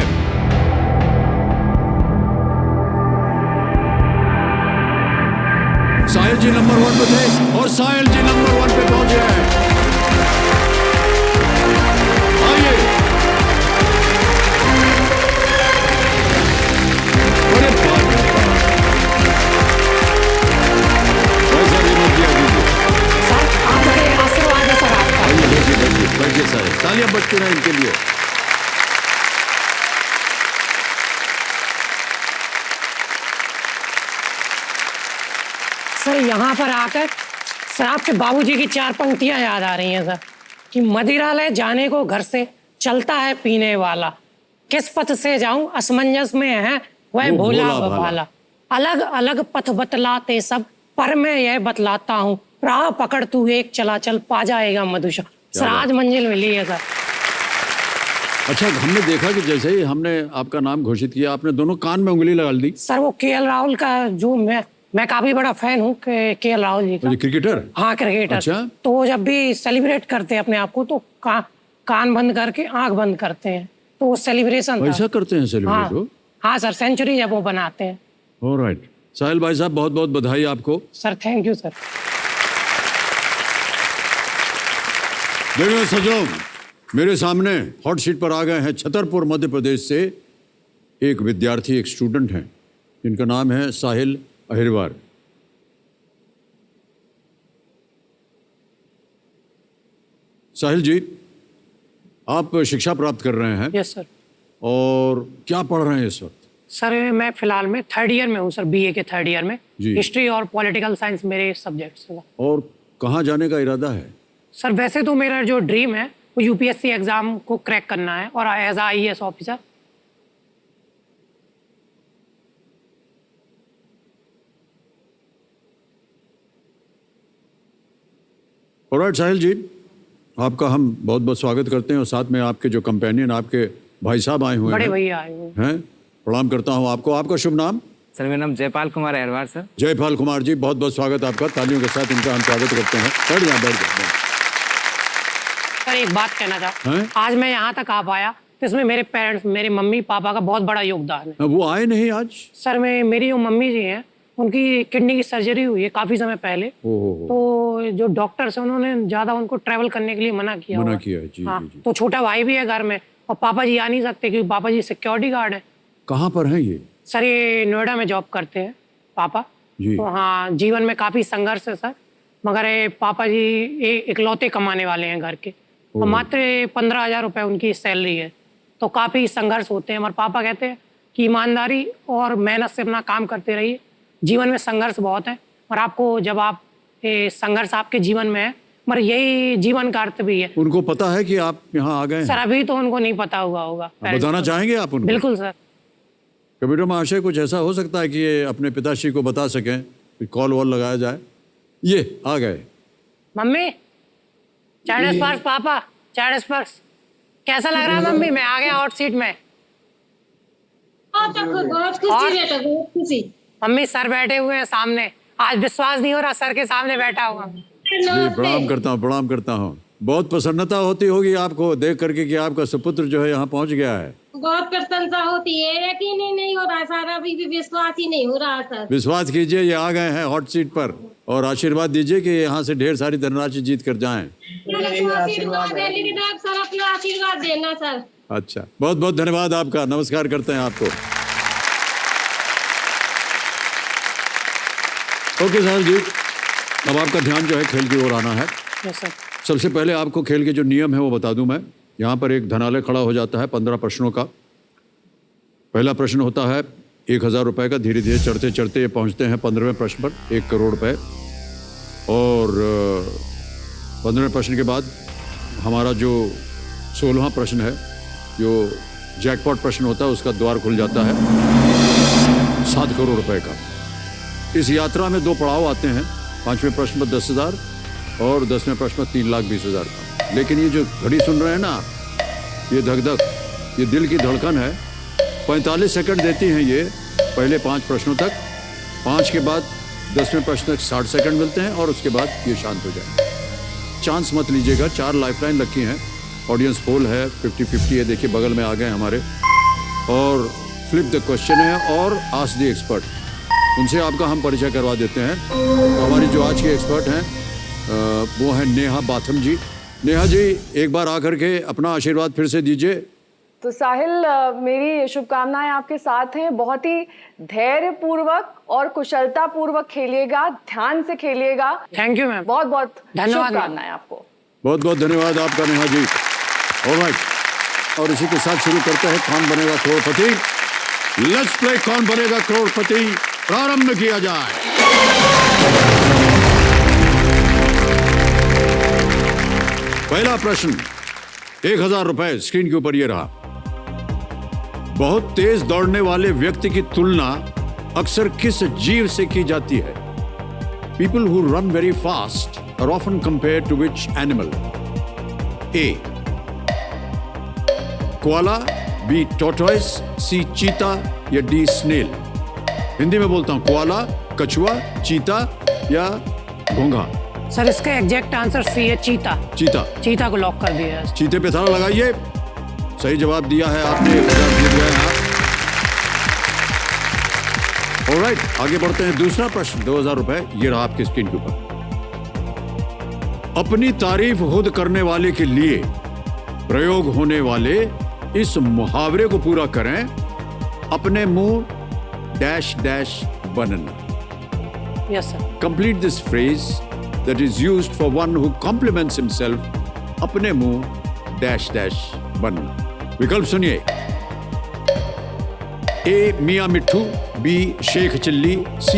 [SPEAKER 1] साहिल जी नंबर 1 पे थे और साहिल जी नंबर 1 पे पहुंचे हैं। आइए, बड़े
[SPEAKER 8] आशीर्वाद है सर आपका।
[SPEAKER 1] बैठिए सर, तालियां बजती रहें इनके लिए।
[SPEAKER 8] सर यहाँ पर आकर सर आपके बाबूजी की 4 पंक्तियां याद आ रही हैं सर कि मदिरालय जाने को घर से चलता है पीने वाला, किस पथ से जाऊं असमंजस में है वह भोला भाला, अलग अलग पथ बतलाते सब पर मैं यह बतलाता हूँ, राह पकड़ तू एक चला चल पा जाएगा मधुशा। सर आज मंजिल मिली है सर।
[SPEAKER 1] अच्छा, हमने देखा कि जैसे ही हमने आपका नाम घोषित किया आपने दोनों कान में उंगली लगा दी।
[SPEAKER 8] सर वो KL राहुल का जो मैं काफी बड़ा फैन हूँ KL राहुल जी का।
[SPEAKER 1] क्रिकेटर?
[SPEAKER 8] हाँ क्रिकेटर।
[SPEAKER 1] अच्छा?
[SPEAKER 8] तो वो जब भी सेलिब्रेट करते हैं अपने आप को तो कान बंद करके आंख बंद करते हैं, तो वो सेलिब्रेशन
[SPEAKER 1] ऐसा करते हैं सेलिब्रेट वो?
[SPEAKER 8] हाँ सर, सेंचुरी जब वो बनाते हैं।
[SPEAKER 1] ऑलराइट, साहिल भाई साहब बहुत बहुत बधाई आपको।
[SPEAKER 8] Sir thank you sir.
[SPEAKER 1] देखो सजनों, मेरे सामने हॉट सीट पर आ गए हैं छतरपुर मध्य प्रदेश से एक विद्यार्थी, एक स्टूडेंट हैं जिनका नाम है साहिल अहिरवार। साहिल जी, आप शिक्षा प्राप्त कर रहे हैं?
[SPEAKER 8] Yes sir.
[SPEAKER 1] और क्या पढ़ रहे हैं इस वक्त?
[SPEAKER 8] सर मैं फिलहाल में 3rd ईयर में हूँ सर, BA के 3rd ईयर में।
[SPEAKER 1] जी।
[SPEAKER 8] हिस्ट्री और पॉलिटिकल साइंस मेरे सब्जेक्ट्स हैं।
[SPEAKER 1] और कहाँ जाने का इरादा है?
[SPEAKER 8] सर वैसे तो मेरा जो ड्रीम है वो UPSC एग्जाम को क्रैक करना है और एज IAS ऑफिसर।
[SPEAKER 1] ऑलराइट साहिल जी, आपका हम बहुत बहुत स्वागत करते हैं और साथ में आपके जो कंपेनियन, आपके भाई साहब आए हुए
[SPEAKER 8] बड़े
[SPEAKER 1] हैं।
[SPEAKER 8] भैया आए हुए
[SPEAKER 1] हैं, प्रणाम करता हूँ आपको। आपका शुभ नाम?
[SPEAKER 9] सर मेरा नाम जयपाल कुमार अहरवार सर।
[SPEAKER 1] जयपाल कुमार जी, बहुत बहुत स्वागत आपका। तालियों के साथ इनका हम स्वागत करते हैं। बैठ जाओ, बैठ जाओ।
[SPEAKER 8] सर एक बात कहना चाहता
[SPEAKER 1] हैं?
[SPEAKER 8] हूँ, आज मैं यहाँ तक आ पाया तो इसमें मेरे पेरेंट्स, मेरे मम्मी पापा का बहुत बड़ा योगदान है।
[SPEAKER 1] वो आए नहीं आज?
[SPEAKER 8] सर मेरी जो मम्मी जी हैं उनकी किडनी की सर्जरी हुई है काफी समय पहले।
[SPEAKER 1] ओहो,
[SPEAKER 8] तो जो डॉक्टर्स हैं उन्होंने ज्यादा उनको ट्रैवल करने के लिए मना किया
[SPEAKER 1] मना
[SPEAKER 8] हुआ है।
[SPEAKER 1] किया है, जी
[SPEAKER 8] हाँ,
[SPEAKER 1] जी जी।
[SPEAKER 8] तो छोटा भाई भी है घर में और पापा जी आ नहीं सकते क्योंकि पापा जी सिक्योरिटी गार्ड है।
[SPEAKER 1] कहाँ पर हैं ये?
[SPEAKER 8] सर ये नोएडा में जॉब करते हैं पापा
[SPEAKER 1] जी।
[SPEAKER 8] तो हाँ, जीवन में काफी संघर्ष है सर, मगर ये पापा जी इकलौते कमाने वाले हैं घर के और मात्र 15,000 रुपए उनकी सैलरी है, तो काफी संघर्ष होते हैं। मगर पापा कहते हैं कि ईमानदारी और मेहनत से अपना काम करते रहिए, जीवन में संघर्ष बहुत है और आपको जब आप ये संघर्ष आपके जीवन में है, मगर यही जीवन का अर्थ भी है।
[SPEAKER 1] उनको पता है कि आप यहाँ आ गए हैं?
[SPEAKER 8] सर अभी तो उनको नहीं पता हुआ होगा।
[SPEAKER 1] बताना चाहेंगे आप उनको?
[SPEAKER 8] बिल्कुल सर।
[SPEAKER 1] कंप्यूटर महाशय, कुछ ऐसा हो सकता है कि ये अपने पिताश्री को बता सकें, कॉल वॉल लगाया जाए। ये आ गए।
[SPEAKER 8] मम्मी चाइनीज पर्स, पापा चाइनीज पर्स कैसा लग रहा है मम्मी? मैं आ गया हॉट सीट में। मम्मी सर बैठे हुए हैं सामने, आज विश्वास नहीं हो रहा सर के सामने बैठा हुआ।
[SPEAKER 1] जी, प्रणाम करता हूँ, प्रणाम करता हूँ। बहुत प्रसन्नता होती होगी आपको देख करके कि आपका सुपुत्र जो है यहाँ पहुँच गया है।
[SPEAKER 10] बहुत प्रशंसा होती है, यकीन ही नहीं हो रहा सर, अभी भी विश्वास ही नहीं हो रहा सर।
[SPEAKER 1] विश्वास कीजिए, ये आ गए हैं हॉट सीट पर और आशीर्वाद दीजिए कि यहाँ से ढेर सारी धनराशि जीत कर जाएं।
[SPEAKER 10] आशीर्वाद है, लेकिन आप सर अपना आशीर्वाद देना सर।
[SPEAKER 1] अच्छा, बहुत बहुत धन्यवाद आपका, नमस्कार करते हैं आपको। ओके साहिल जी, अब आपका ध्यान जो है खेल की ओर आना है।
[SPEAKER 8] Yes sir.
[SPEAKER 1] सबसे पहले आपको खेल के जो नियम है वो बता दूं मैं। यहाँ पर एक धनालय खड़ा हो जाता है 15 प्रश्नों का। पहला प्रश्न होता है 1,000 रुपये का। धीरे धीरे चढ़ते चढ़ते ये पहुँचते हैं 15वें प्रश्न पर, 1 करोड़ रुपये। और 15वें प्रश्न के बाद हमारा जो 16वां प्रश्न है, जो जैकपॉट प्रश्न होता है, उसका द्वार खुल जाता है 7 करोड़ रुपये का। इस यात्रा में 2 पड़ाव आते हैं। 5वें प्रश्न पर 10,000 और 10वें प्रश्न पर 3,20,000 का। लेकिन ये जो घड़ी सुन रहे हैं ना, ये धक-धक, ये दिल की धड़कन है। 45 सेकंड देती हैं ये पहले 5 प्रश्नों तक। 5 के बाद 10वें प्रश्न तक 60 सेकंड मिलते हैं और उसके बाद ये शांत हो जाए। चांस मत लीजिएगा। 4 लाइफलाइन रखी हैं। ऑडियंस पोल है, 50-50 है, देखिए बगल में आ गए हमारे। और फ्लिप द क्वेश्चन है और आस्क द एक्सपर्ट, उनसे आपका हम परिचय करवा देते हैं। तो हमारी जो आज की एक्सपर्ट हैं वो है नेहा बाथम जी। नेहा जी, एक बार आकर के अपना आशीर्वाद फिर से दीजिए।
[SPEAKER 7] तो साहिल, मेरी शुभकामनाएं आपके साथ हैं। बहुत ही धैर्यपूर्वक और कुशलतापूर्वक खेलिएगा, ध्यान से खेलिएगा।
[SPEAKER 8] Thank you ma'am.
[SPEAKER 7] बहुत बहुत
[SPEAKER 8] धन्यवाद
[SPEAKER 7] शुभकामनाएं आपको।
[SPEAKER 1] बहुत बहुत धन्यवाद आपका नेहा जी। ऑलराइट, और इसी के साथ शुरू करते हैं कौन बनेगा करोड़पति। लेट्स प्ले कौन बनेगा करोड़पति, प्रारंभ किया जाए। पहला प्रश्न, 1,000 रुपए स्क्रीन के ऊपर ये रहा। बहुत तेज दौड़ने वाले व्यक्ति की तुलना अक्सर किस जीव से की जाती है? People who run very fast are often compared to which animal? A. Koala, B. tortoise, C. चीता या D. snail? हिंदी में बोलता हूं, कोआला, कछुआ, चीता या घोंघा?
[SPEAKER 8] सर इसका एग्जैक्ट आंसर सी है, चीता।
[SPEAKER 1] चीता।
[SPEAKER 8] चीता को लॉक कर दिया है।
[SPEAKER 1] चीते पे ताला लगाइए। सही जवाब दिया है आपने, 1,000 जीत गए हैं आप। ऑलराइट, आगे बढ़ते हैं। दूसरा प्रश्न, 2,000 रुपए, ये रहा आपकी स्क्रीन के ऊपर। अपनी तारीफ खुद करने वाले के लिए प्रयोग होने वाले इस मुहावरे को पूरा करें। अपने मुंह डैश डैश बनना।
[SPEAKER 8] Yes sir.
[SPEAKER 1] Complete this phrase that is used for one who compliments himself. अपने मुंह डैश डैश बनना। विकल्प सुनिए। A. Miyan Mitthu, B. Sheikh Chilli, C.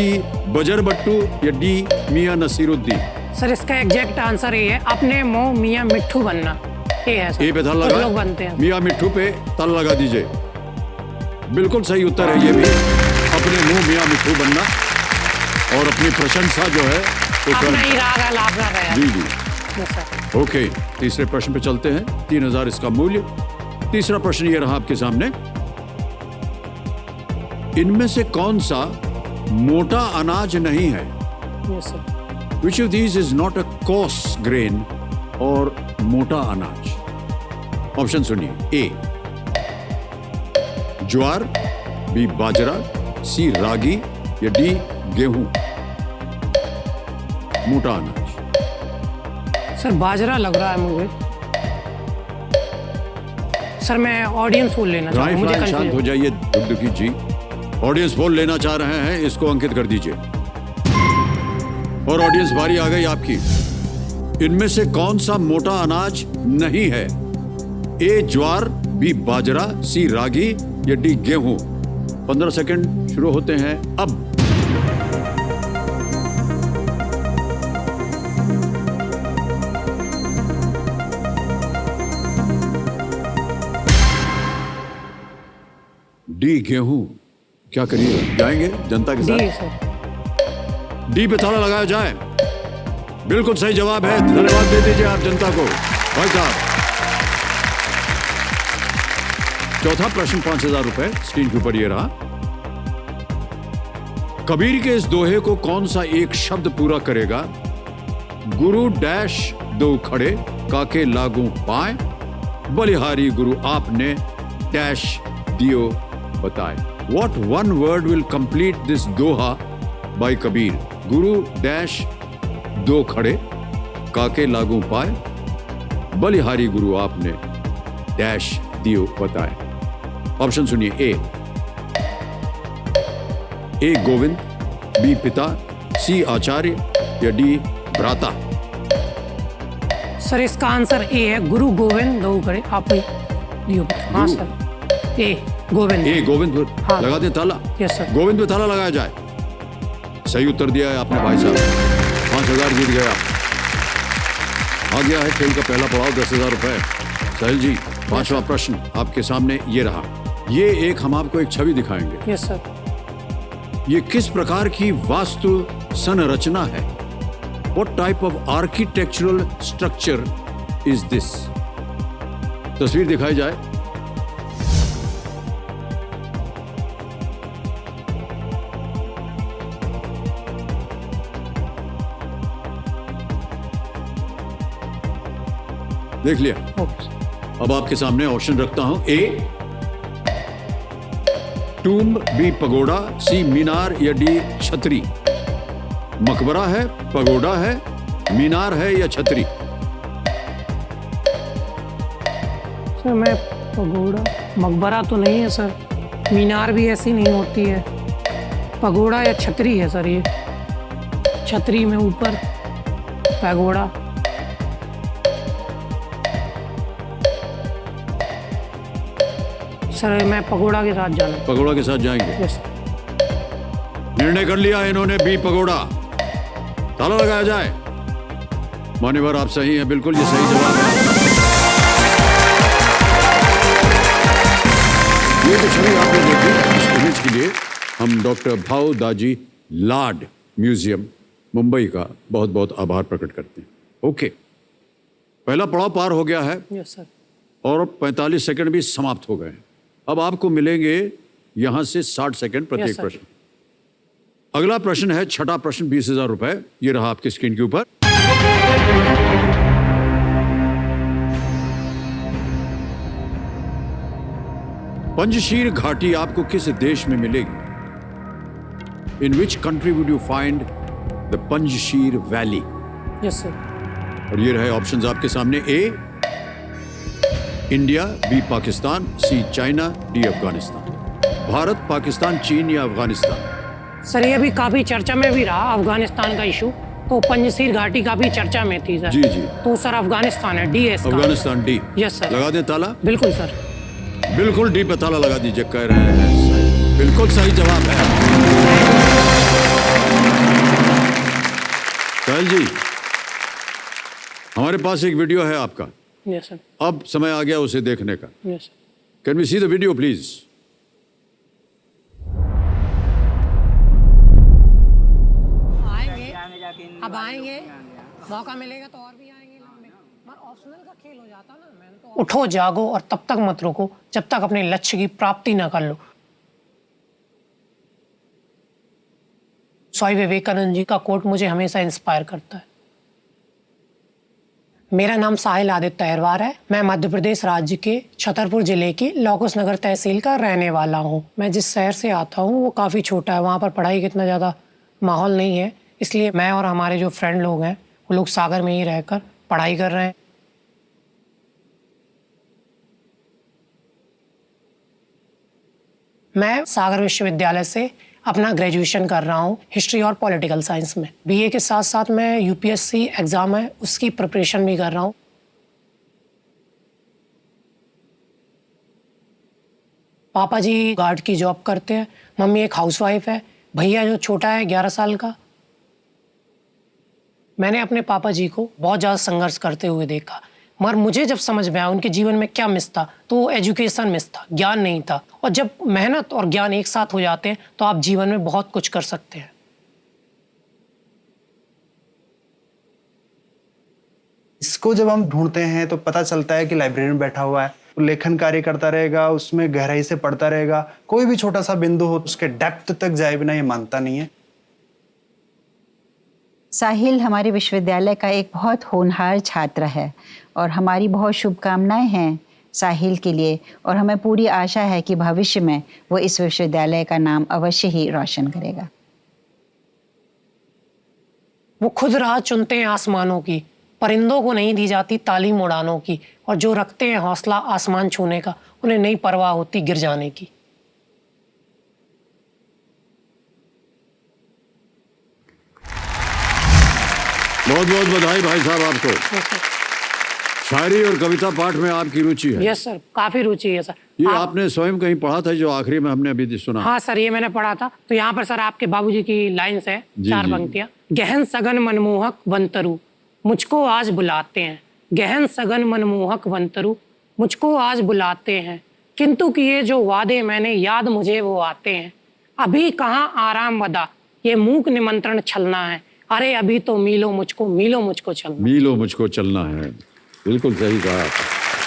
[SPEAKER 1] Bajar Battu या D. मियां नसीरुद्दीन?
[SPEAKER 8] सर इसका एग्जैक्ट आंसर ये है, अपने मुंह मियां मिट्ठू बनना। ये है सर।
[SPEAKER 1] ए पे थल
[SPEAKER 8] कुछ
[SPEAKER 1] लगा,
[SPEAKER 8] लोग बनते हैं।
[SPEAKER 1] मियां मिट्ठू पे तल लगा दीजिए। बिल्कुल सही उत्तर है ये भी, अपने मुंह मियां मिट्ठू बनना। और अपनी प्रशंसा जो है वो
[SPEAKER 8] अपना ही राग है, लाभ रहा है।
[SPEAKER 1] जी जी।
[SPEAKER 8] Yes sir.
[SPEAKER 1] ओके, तीसरे प्रश्न पे चलते हैं। 3000 इसका मूल्य। तीसरा प्रश्न ये रहा आपके सामने। इनमें से कौन सा मोटा अनाज नहीं है?
[SPEAKER 8] Yes sir.
[SPEAKER 1] Which of these is not a coarse grain और मोटा अनाज? ऑप्शन सुनिए। ए ज्वार, बी बाजरा, सी रागी या डी गेहूं। मोटा अनाज।
[SPEAKER 8] सर बाजरा लग रहा है मुझे। सर मैं ऑडियंस पोल लेना चाहता हूँ, मुझे
[SPEAKER 1] शांत हो
[SPEAKER 8] कंफ्यूजन।
[SPEAKER 1] जाइए दुखी जी। ऑडियंस पोल लेना चाह रहे हैं, इसको अंकित कर दीजिए। और ऑडियंस बारी आ गई आपकी। इनमें से कौन सा मोटा अनाज नहीं है? ए ज्वार, बी बाजरा, सी रागी या डी गेहूं। 15 सेकंड शुरू होते हैं अब। डी गेहूं। क्या करिए, जाएंगे जनता के
[SPEAKER 8] डी
[SPEAKER 1] साथ?
[SPEAKER 8] सर।
[SPEAKER 1] डी पे ताला लगाया जाए। बिल्कुल सही जवाब है। धन्यवाद दे दीजिए आप जनता को भाई साहब। चौथा प्रश्न 5000 रुपए स्क्रीन के ऊपर ये रहा। कबीर के इस दोहे को कौन सा एक शब्द पूरा करेगा? गुरु डैश दो खड़े काके लागू पाए, बलिहारी गुरु आपने डैश दियो बताए। What one word will complete this doha by Kabir? Guru dash दो खड़े काके लागू पाए, बलिहारी गुरु आपने डैश दियो बताए। ऑप्शन सुनिए। ए गोविंद, बी पिता, सी आचार्य या डी भ्राता।
[SPEAKER 8] सर इसका आंसर ए है, गुरु गोविंद दो खड़े आप ही दियो। हाँ सर, ए गोविंद।
[SPEAKER 1] ए गोविंद
[SPEAKER 8] हाँ।
[SPEAKER 1] लगा दें ताला।
[SPEAKER 8] Yes sir.
[SPEAKER 1] गोविंद पे ताला लगाया जाए। सही उत्तर दिया है आपने भाई साहब। 5000 जीत गया। आ गया है खेल का पहला पड़ाव, 10,000 रुपए। साहिल जी, पांचवा प्रश्न आपके सामने ये रहा। ये एक हम आपको एक छवि दिखाएंगे।
[SPEAKER 8] Yes sir.
[SPEAKER 1] ये किस प्रकार की वास्तु संरचना है? What type of architectural structure is this? तस्वीर दिखाई जाए। देख लिया।
[SPEAKER 8] Okay sir.
[SPEAKER 1] अब आपके सामने ऑप्शन रखता हूं। ए टूम्ब, बी पगोड़ा, सी मीनार या डी छतरी। मकबरा है, पगोड़ा है, मीनार है या छतरी?
[SPEAKER 8] सर मैं पगोड़ा, मकबरा तो नहीं है सर, मीनार भी ऐसी नहीं होती है। पगोड़ा या छतरी है सर। ये छतरी में ऊपर पगोड़ा। सर मैं पगोड़ा के साथ जाना।
[SPEAKER 1] पगोड़ा के साथ जाएंगे।
[SPEAKER 8] यस।
[SPEAKER 1] निर्णय कर लिया इन्होंने, बी पगोड़ा। ताला लगाया जाए। मान्यवर आप सही हैं, बिल्कुल ये सही जवाब है। ये जो छवि आपने देखी, इस इमेज के लिए हम डॉक्टर भाऊ दाजी लाड म्यूजियम मुंबई का बहुत बहुत आभार प्रकट करते हैं। ओके, पहला पड़ाव पार हो गया है
[SPEAKER 8] यस सर।
[SPEAKER 1] और 45 सेकंड भी समाप्त हो गए हैं। अब आपको मिलेंगे यहां से 60 सेकंड प्रत्येक
[SPEAKER 8] Yes, sir.
[SPEAKER 1] प्रश्न। अगला प्रश्न है छठा प्रश्न, 20,000 रुपए। ये रहा आपकी स्क्रीन के ऊपर। पंजशीर घाटी आपको किस देश में मिलेगी? In which country would you find the Panjshir valley?
[SPEAKER 8] Yes sir.
[SPEAKER 1] और ये रहे ऑप्शंस आपके सामने। A India, B Pakistan, C China, D Afghanistan. Bharat, Pakistan, चीन या अफगानिस्तान?
[SPEAKER 8] सर ये भी काफी चर्चा में भी रहा अफगानिस्तान का इशू, तो पंजशीर घाटी का भी चर्चा में थी सर।
[SPEAKER 1] जी जी।
[SPEAKER 8] तो सर अफगानिस्तान है, डी है इसका।
[SPEAKER 1] अफगानिस्तान, डी।
[SPEAKER 8] Yes sir.
[SPEAKER 1] लगा दें ताला।
[SPEAKER 8] बिल्कुल सर।
[SPEAKER 1] बिल्कुल डी पे ताला लगा दीजिए, कह रहे हैं सही। बिल्कुल सही जवाब है। साहिल जी, हमारे पास एक वीडियो है आपका।
[SPEAKER 8] Yes sir.
[SPEAKER 1] अब समय आ गया उसे देखने का।
[SPEAKER 8] Yes sir.
[SPEAKER 1] Can we see the video please?
[SPEAKER 8] अब आएंगे, मौका मिलेगा तो और भी आएंगे। उठो जागो और तब तक मत रुको जब तक अपने लक्ष्य की प्राप्ति ना कर लो। स्वामी विवेकानंद जी का कोट मुझे हमेशा इंस्पायर करता है। मेरा नाम साहिल आदित्य अहिरवार है। मैं मध्य प्रदेश राज्य के छतरपुर जिले की लौकुश नगर तहसील का रहने वाला हूँ। मैं जिस शहर से आता हूँ वो काफ़ी छोटा है, वहाँ पर पढ़ाई का इतना ज़्यादा माहौल नहीं है, इसलिए मैं और हमारे जो फ्रेंड लोग हैं वो लोग सागर में ही रहकर पढ़ाई कर रहे हैं। मैं सागर विश्वविद्यालय से अपना ग्रेजुएशन कर रहा हूँ हिस्ट्री और पॉलिटिकल साइंस में। बीए के साथ साथ मैं यूपीएससी एग्ज़ाम है उसकी प्रिपरेशन भी कर रहा हूँ। पापा जी गार्ड की जॉब करते हैं, मम्मी एक हाउसवाइफ है, भैया जो छोटा है 11 साल का। मैंने अपने पापा जी को बहुत ज़्यादा संघर्ष करते हुए देखा, मगर मुझे जब समझ में आया उनके जीवन में क्या मिस था तो वो एजुकेशन मिस था, ज्ञान नहीं था। और जब मेहनत और ज्ञान एक साथ हो जाते हैं तो आप जीवन में बहुत कुछ कर सकते हैं।
[SPEAKER 11] इसको जब हम ढूंढते हैं तो पता चलता है कि लाइब्रेरी में बैठा हुआ है, वो लेखन कार्य करता रहेगा, उसमें गहराई से पढ़ता रहेगा, कोई भी छोटा सा बिंदु हो उसके डेप्थ तक जाए बिना ये मानता नहीं है।
[SPEAKER 12] साहिल हमारे विश्वविद्यालय का एक बहुत होनहार छात्र है और हमारी बहुत शुभकामनाएं हैं साहिल के लिए, और हमें पूरी आशा है कि भविष्य में वो इस विश्वविद्यालय का नाम अवश्य ही रोशन करेगा।
[SPEAKER 8] वो खुद राह चुनते हैं आसमानों की, परिंदों को नहीं दी जाती तालीम उड़ानों की, और जो रखते हैं हौसला आसमान छूने का उन्हें नहीं परवाह होती गिर जाने की।
[SPEAKER 1] बहुत बहुत बधाई भाई साहब आपको। शायरी और कविता पाठ में आपकी रुचि है?
[SPEAKER 8] यस सर, काफी रुचि है सर।
[SPEAKER 1] ये आपने स्वयं कहीं पढ़ा था जो आखिरी में हमने अभी सुना?
[SPEAKER 8] हाँ सर, ये मैंने पढ़ा था। तो यहाँ पर सर आपके बाबूजी की लाइन्स है, चार पंक्तियां। गहन सघन मनमोहक वंतरु मुझको आज बुलाते हैं, गहन सघन मनमोहक वंतरु मुझको आज बुलाते हैं, किंतु किए जो वादे मैंने याद मुझे वो आते हैं। अभी कहाँ आराम बदा ये मूक निमंत्रण छलना है, अरे अभी तो मीलो मुझको चलना,
[SPEAKER 1] मीलो मुझको चलना है। बिल्कुल सही कहा।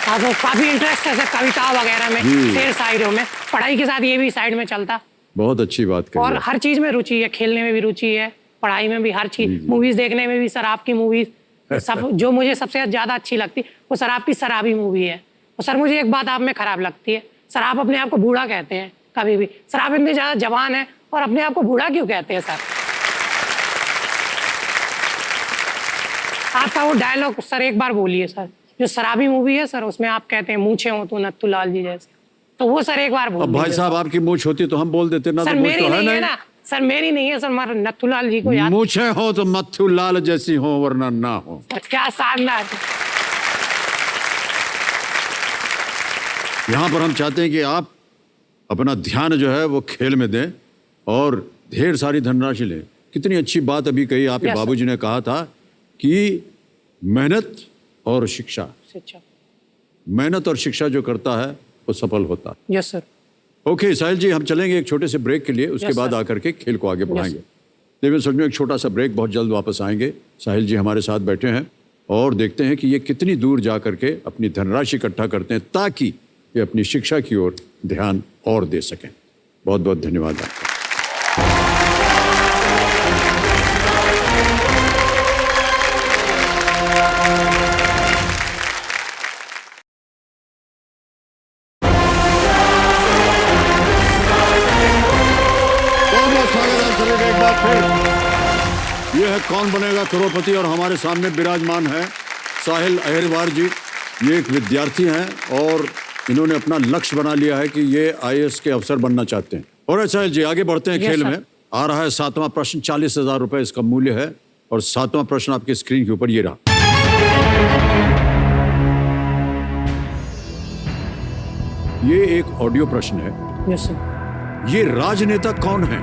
[SPEAKER 8] हाँ, तो काफी इंटरेस्ट है सर कविता वगैरह में, शेर शायरों में। पढ़ाई के साथ ये भी साइड में चलता।
[SPEAKER 1] बहुत अच्छी बात कही।
[SPEAKER 8] और हर चीज में रुचि है, खेलने में भी रुचि है, पढ़ाई में भी, हर चीज, मूवीज देखने में भी। सर आपकी मूवीज सब जो मुझे सबसे ज्यादा अच्छी लगती वो सर आपकी शराबी मूवी है। और सर मुझे एक बात आप में खराब लगती है, सर आप अपने आप को बूढ़ा कहते हैं कभी भी। सर आप इतने ज्यादा जवान है और अपने आप को बूढ़ा क्यों कहते हैं सर? आपका वो डायलॉग सर एक बार बोलिए सर, जो शराबी मूवी है सर उसमें आप कहते हैं मूछे हो तो नत्थूलाल जी जैसे, तो वो सर एक बार बोलिए।
[SPEAKER 1] भाई साहब आपकी मूछ होती तो हम बोल देते ना।
[SPEAKER 8] सर
[SPEAKER 1] तो
[SPEAKER 8] मेरी
[SPEAKER 1] तो
[SPEAKER 8] नहीं है ना सर, मेरी नहीं है सर, हमारे नत्थूलाल जी को याद।
[SPEAKER 1] मूछे हो तो नत्थूलाल जैसी हो वरना ना हो।
[SPEAKER 8] क्या साधना है।
[SPEAKER 1] यहाँ पर हम चाहते हैं कि आप अपना ध्यान जो है वो खेल में दें और ढेर सारी धनराशि लें। कितनी अच्छी बात अभी कही आपके बाबूजी ने कहा था कि मेहनत और शिक्षा, मेहनत और शिक्षा जो करता है वो सफल होता है।
[SPEAKER 8] Yes sir.
[SPEAKER 1] ओके साहिल जी, हम चलेंगे एक छोटे से ब्रेक के लिए, उसके बाद आकर के खेल को आगे बढ़ाएंगे। लेकिन समझो एक छोटा सा ब्रेक, बहुत जल्द वापस आएंगे। साहिल जी हमारे साथ बैठे हैं और देखते हैं कि ये कितनी दूर जा करके अपनी धनराशि इकट्ठा करते हैं ताकि ये अपनी शिक्षा की ओर ध्यान और दे सकें। बहुत बहुत धन्यवाद आपका। ये है कौन बनेगा करोड़पति और हमारे सामने विराजमान है साहिल अहिरवार जी। ये एक विद्यार्थी हैं और इन्होंने अपना लक्ष्य बना लिया है कि ये आईएएस के अफसर बनना चाहते हैं। और साहिल जी आगे बढ़ते हैं खेल में। आ रहा है 7वां प्रश्न, 40,000 रुपए इसका मूल्य है। और 7वां प्रश्न आपके स्क्रीन के ऊपर ये रहा। ये एक ऑडियो प्रश्न है।
[SPEAKER 8] Yes sir.
[SPEAKER 1] ये राजनेता कौन है?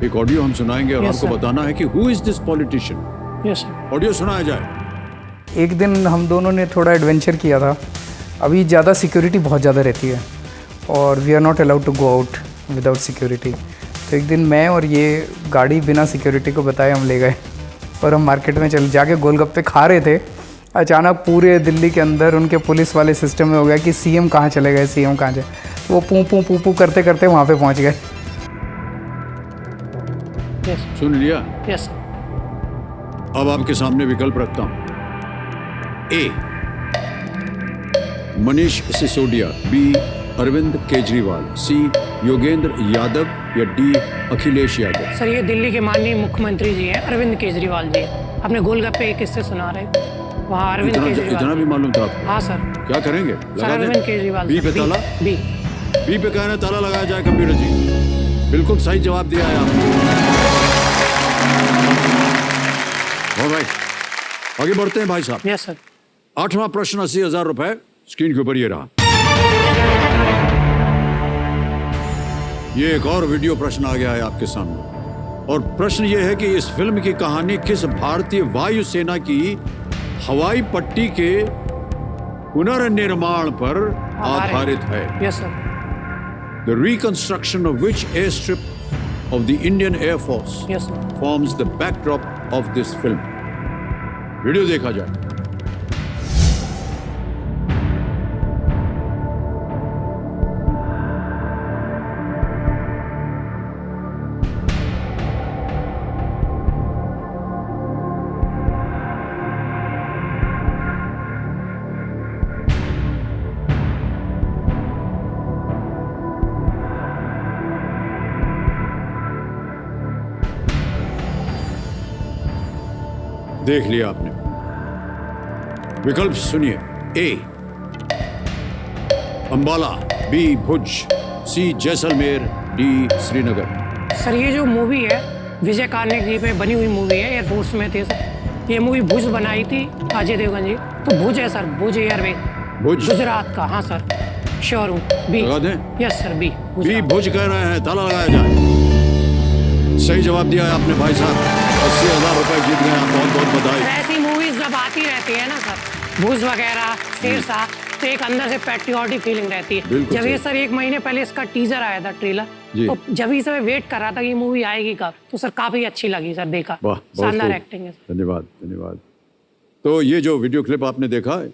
[SPEAKER 1] एक ऑडियो हम सुनाएंगे और आपको बताना है कि who is this politician.
[SPEAKER 8] Yes sir.
[SPEAKER 1] Audio सुनाया जाए।
[SPEAKER 13] एक दिन हम दोनों ने थोड़ा एडवेंचर किया था। अभी ज़्यादा सिक्योरिटी बहुत ज़्यादा रहती है और we are not allowed to go out without security. तो एक दिन मैं और ये गाड़ी बिना सिक्योरिटी को बताए हम ले गए और हम मार्केट में जाके गोलगप्पे खा रहे थे अचानक पूरे दिल्ली के अंदर उनके पुलिस वाले सिस्टम में हो गया कि सीएम कहाँ चले गए, सीएम कहाँ चले। वो पू पू करते करते वहाँ पे पहुँच गए।
[SPEAKER 1] सुन लिया?
[SPEAKER 8] यस।
[SPEAKER 1] अब आपके सामने विकल्प रखता हूं। ए मनीष सिसोदिया, बी अरविंद केजरीवाल, सी योगेंद्र यादव या डी अखिलेश यादव।
[SPEAKER 8] सर ये दिल्ली के माननीय मुख्यमंत्री जी हैं, अरविंद केजरीवाल जी। अपने गोलगप्पे एक किस्से सुना रहे, वहाँ अरविंद केजरीवाल।
[SPEAKER 1] इतना भी मालूम था आपको?
[SPEAKER 8] हाँ सर।
[SPEAKER 1] क्या करेंगे?
[SPEAKER 8] सर अरविंद केजरीवाल।
[SPEAKER 1] बी पे ताला?
[SPEAKER 8] बी
[SPEAKER 1] पे कहना ताला लगाया जाए। कंप्यूटर जी बिल्कुल सही जवाब दिया है आपने। और भाई आगे बढ़ते हैं भाई साहब।
[SPEAKER 8] Yes sir.
[SPEAKER 1] 8वां प्रश्न 80,000 रुपए स्क्रीन के ऊपर ये रहा। ये एक और वीडियो प्रश्न आ गया है आपके सामने और प्रश्न ये है कि इस फिल्म की कहानी किस भारतीय वायुसेना की हवाई पट्टी के पुनर्निर्माण पर आधारित है?
[SPEAKER 8] Yes sir.
[SPEAKER 1] The reconstruction of which airstrip of the Indian Air Force
[SPEAKER 8] Yes, sir.
[SPEAKER 1] forms the backdrop of this film? Video देखा जाए। देख लिया आपने। विकल्प सुनिए। ए अंबाला, बी भुज, सी जैसलमेर, डी श्रीनगर।
[SPEAKER 8] सर ये जो मूवी है विजय कार्निक जी पे बनी हुई मूवी है, एयरफोर्स में थे सर। ये मूवी भुज बनाई थी अजय देवगन जी, तो भुज है सर, भुज एयरवेज,
[SPEAKER 1] भुज
[SPEAKER 8] गुजरात का। हाँ सर श्योर हूँ। बी
[SPEAKER 1] लगा दें?
[SPEAKER 8] यस सर बी
[SPEAKER 1] भुज कह रहे हैं, ताला लगाया जाए। सही जवाब दिया है आपने भाई साहब। 80,000 रुपए जीत गए हैं, बहुत बहुत बधाई।
[SPEAKER 8] ऐसी मूवीज जब आती रहती है ना सर, भुज वगैरह, शेरशाह, तो एक अंदर से पैट्रियोटिक फीलिंग रहती है। जब ये सर 1 महीने पहले इसका टीजर आया था, ट्रेलर, तो जब ही से मैं वेट कर रहा था कि ये मूवी आएगी कब, तो सर काफी अच्छी लगी सर। देखा, शानदार एक्टिंग है।
[SPEAKER 1] धन्यवाद धन्यवाद। तो ये जो वीडियो क्लिप आपने देखा है,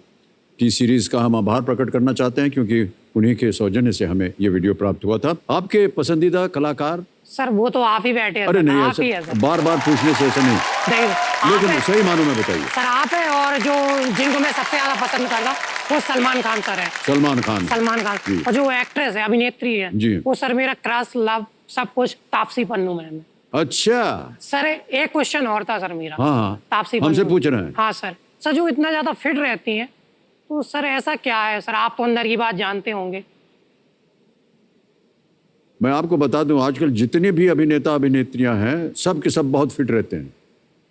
[SPEAKER 1] टी सीरीज का हम आभार प्रकट करना चाहते हैं क्योंकि उन्हीं के सौजन्य से हमें ये वीडियो प्राप्त हुआ था। आपके पसंदीदा कलाकार?
[SPEAKER 8] सर वो तो आप ही बैठे हैं।
[SPEAKER 1] अरे नहीं,
[SPEAKER 8] आप ही है सर।
[SPEAKER 1] बार बार पूछने से ऐसा नहीं, लेकिन सही मानों में बताइए।
[SPEAKER 8] सर आप है, और जो जिनको मैं सबसे ज्यादा पसंद करता वो सलमान खान सर है।
[SPEAKER 1] सलमान खान
[SPEAKER 8] और जो एक्ट्रेस है, अभिनेत्री है जी, वो सर मेरा क्रश, लव, सब कुछ तापसी पन्नू मैम।
[SPEAKER 1] अच्छा
[SPEAKER 8] सर एक क्वेश्चन और था सर मेरा।
[SPEAKER 1] हाँ
[SPEAKER 8] तापसी
[SPEAKER 1] हमसे पूछ रहे हैं।
[SPEAKER 8] हाँ सर। सर जो इतना ज्यादा फिट रहती है, तो सर ऐसा क्या है सर? आप तो अंदर की बात जानते होंगे।
[SPEAKER 1] मैं आपको बता दूं, आजकल जितने भी अभिनेता अभिनेत्रियां हैं, सब के सब बहुत फिट रहते हैं।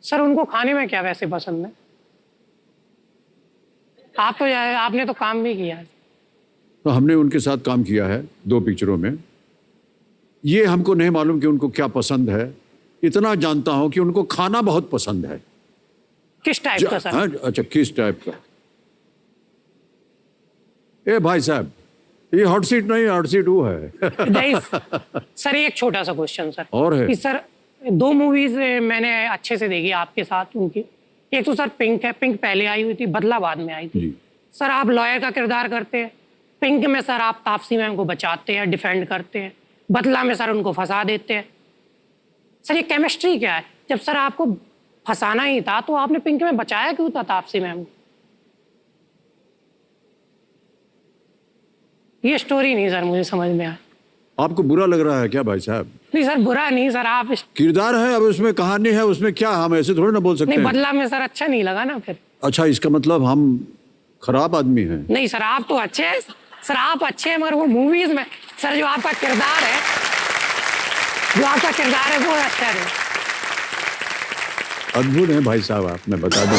[SPEAKER 8] सर उनको खाने में क्या वैसे पसंद है? आपने तो काम भी किया है।
[SPEAKER 1] तो हमने उनके साथ काम किया है 2 पिक्चरों में। ये हमको नहीं मालूम कि उनको क्या पसंद है, इतना जानता हूं कि उनको खाना बहुत पसंद है।
[SPEAKER 8] किस टाइप का सर?
[SPEAKER 1] अच्छा किस टाइप का? ए भाई साहब, ये हॉट सीट नहीं, हॉट सीट वो है।
[SPEAKER 8] नहीं सर, एक छोटा सा क्वेश्चन सर
[SPEAKER 1] और है कि
[SPEAKER 8] सर 2 मूवीज मैंने अच्छे से देखी आपके साथ उनकी। एक तो सर पिंक है, पिंक पहले आई हुई थी, बदला बाद में आई थी। सर आप लॉयर का किरदार करते हैं। पिंक में सर आप तापसी मैम को बचाते हैं, डिफेंड करते हैं। बदला में सर उनको फंसा देते हैं। सर ये केमिस्ट्री क्या है? जब सर आपको फंसाना ही था तो आपने पिंक में बचाया क्यों था तापसी मैम को? ये स्टोरी नहीं सर मुझे समझ में आया।
[SPEAKER 1] आपको बुरा लग रहा है क्या भाई साहब?
[SPEAKER 8] नहीं सर बुरा नहीं सर, आप
[SPEAKER 1] किरदार है, अब उसमें कहानी है, उसमें क्या हम ऐसे थोड़ी ना बोल सकते हैं।
[SPEAKER 8] नहीं बदला में सर अच्छा नहीं लगा ना फिर।
[SPEAKER 1] अच्छा इसका मतलब हम खराब आदमी हैं?
[SPEAKER 8] नहीं सर आप तो अच्छे हैं सर, आप अच्छे हैं, मगर वो मूवीज में सर जो आपका किरदार है, वो अच्छा है।
[SPEAKER 1] अद्भुत है भाई साहब आप, मैं बता दूं।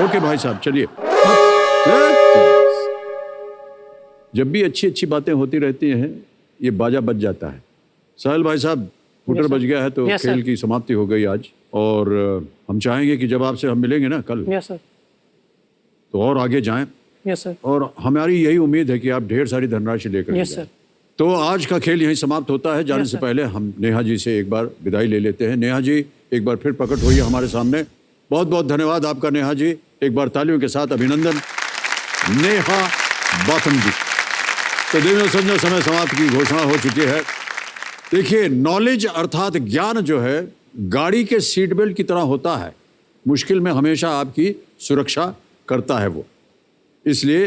[SPEAKER 1] ओके भाई साहब चलिए। जब भी अच्छी अच्छी बातें होती रहती हैं, ये बाजा बज जाता है। साहिल भाई साहब, फुटर बज गया है, तो खेल की समाप्ति हो गई आज। और हम चाहेंगे कि जब आपसे हम मिलेंगे ना कल, तो और आगे जाएं। और हमारी यही उम्मीद है कि आप ढेर सारी धनराशि लेकर जाएं। तो आज का खेल यहीं समाप्त होता है। जाने से पहले हम नेहा जी से एक बार विदाई ले लेते हैं। नेहा जी एक बार फिर प्रकट होइए हमारे सामने। बहुत बहुत धन्यवाद आपका नेहा जी। एक बार तालियों के साथ अभिनंदन नेहा बाथम जी। तो देवियों संजय समय समाप्त की घोषणा हो चुकी है। देखिए, नॉलेज अर्थात ज्ञान जो है गाड़ी के सीट बेल्ट की तरह होता है, मुश्किल में हमेशा आपकी सुरक्षा करता है वो। इसलिए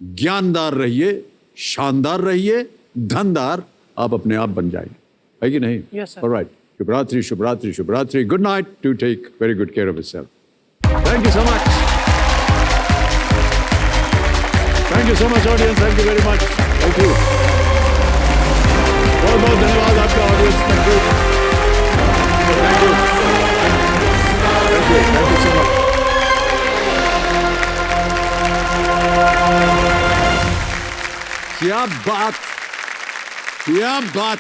[SPEAKER 1] ज्ञानदार रहिए, शानदार रहिए, धनदार आप अपने आप बन जाएंगे, है कि नहीं?
[SPEAKER 8] Yes, sir.
[SPEAKER 1] ऑलराइट, शुभ रात्रि, शुभ रात्रि, शुभ रात्रि। Good night, to take very good care of yourself. Thank you so much, thank you so much audience, thank you very much, thank you, बहुत बहुत धन्यवाद आपका audience, thank you, thank you, thank you so much. क्या बात, क्या बात।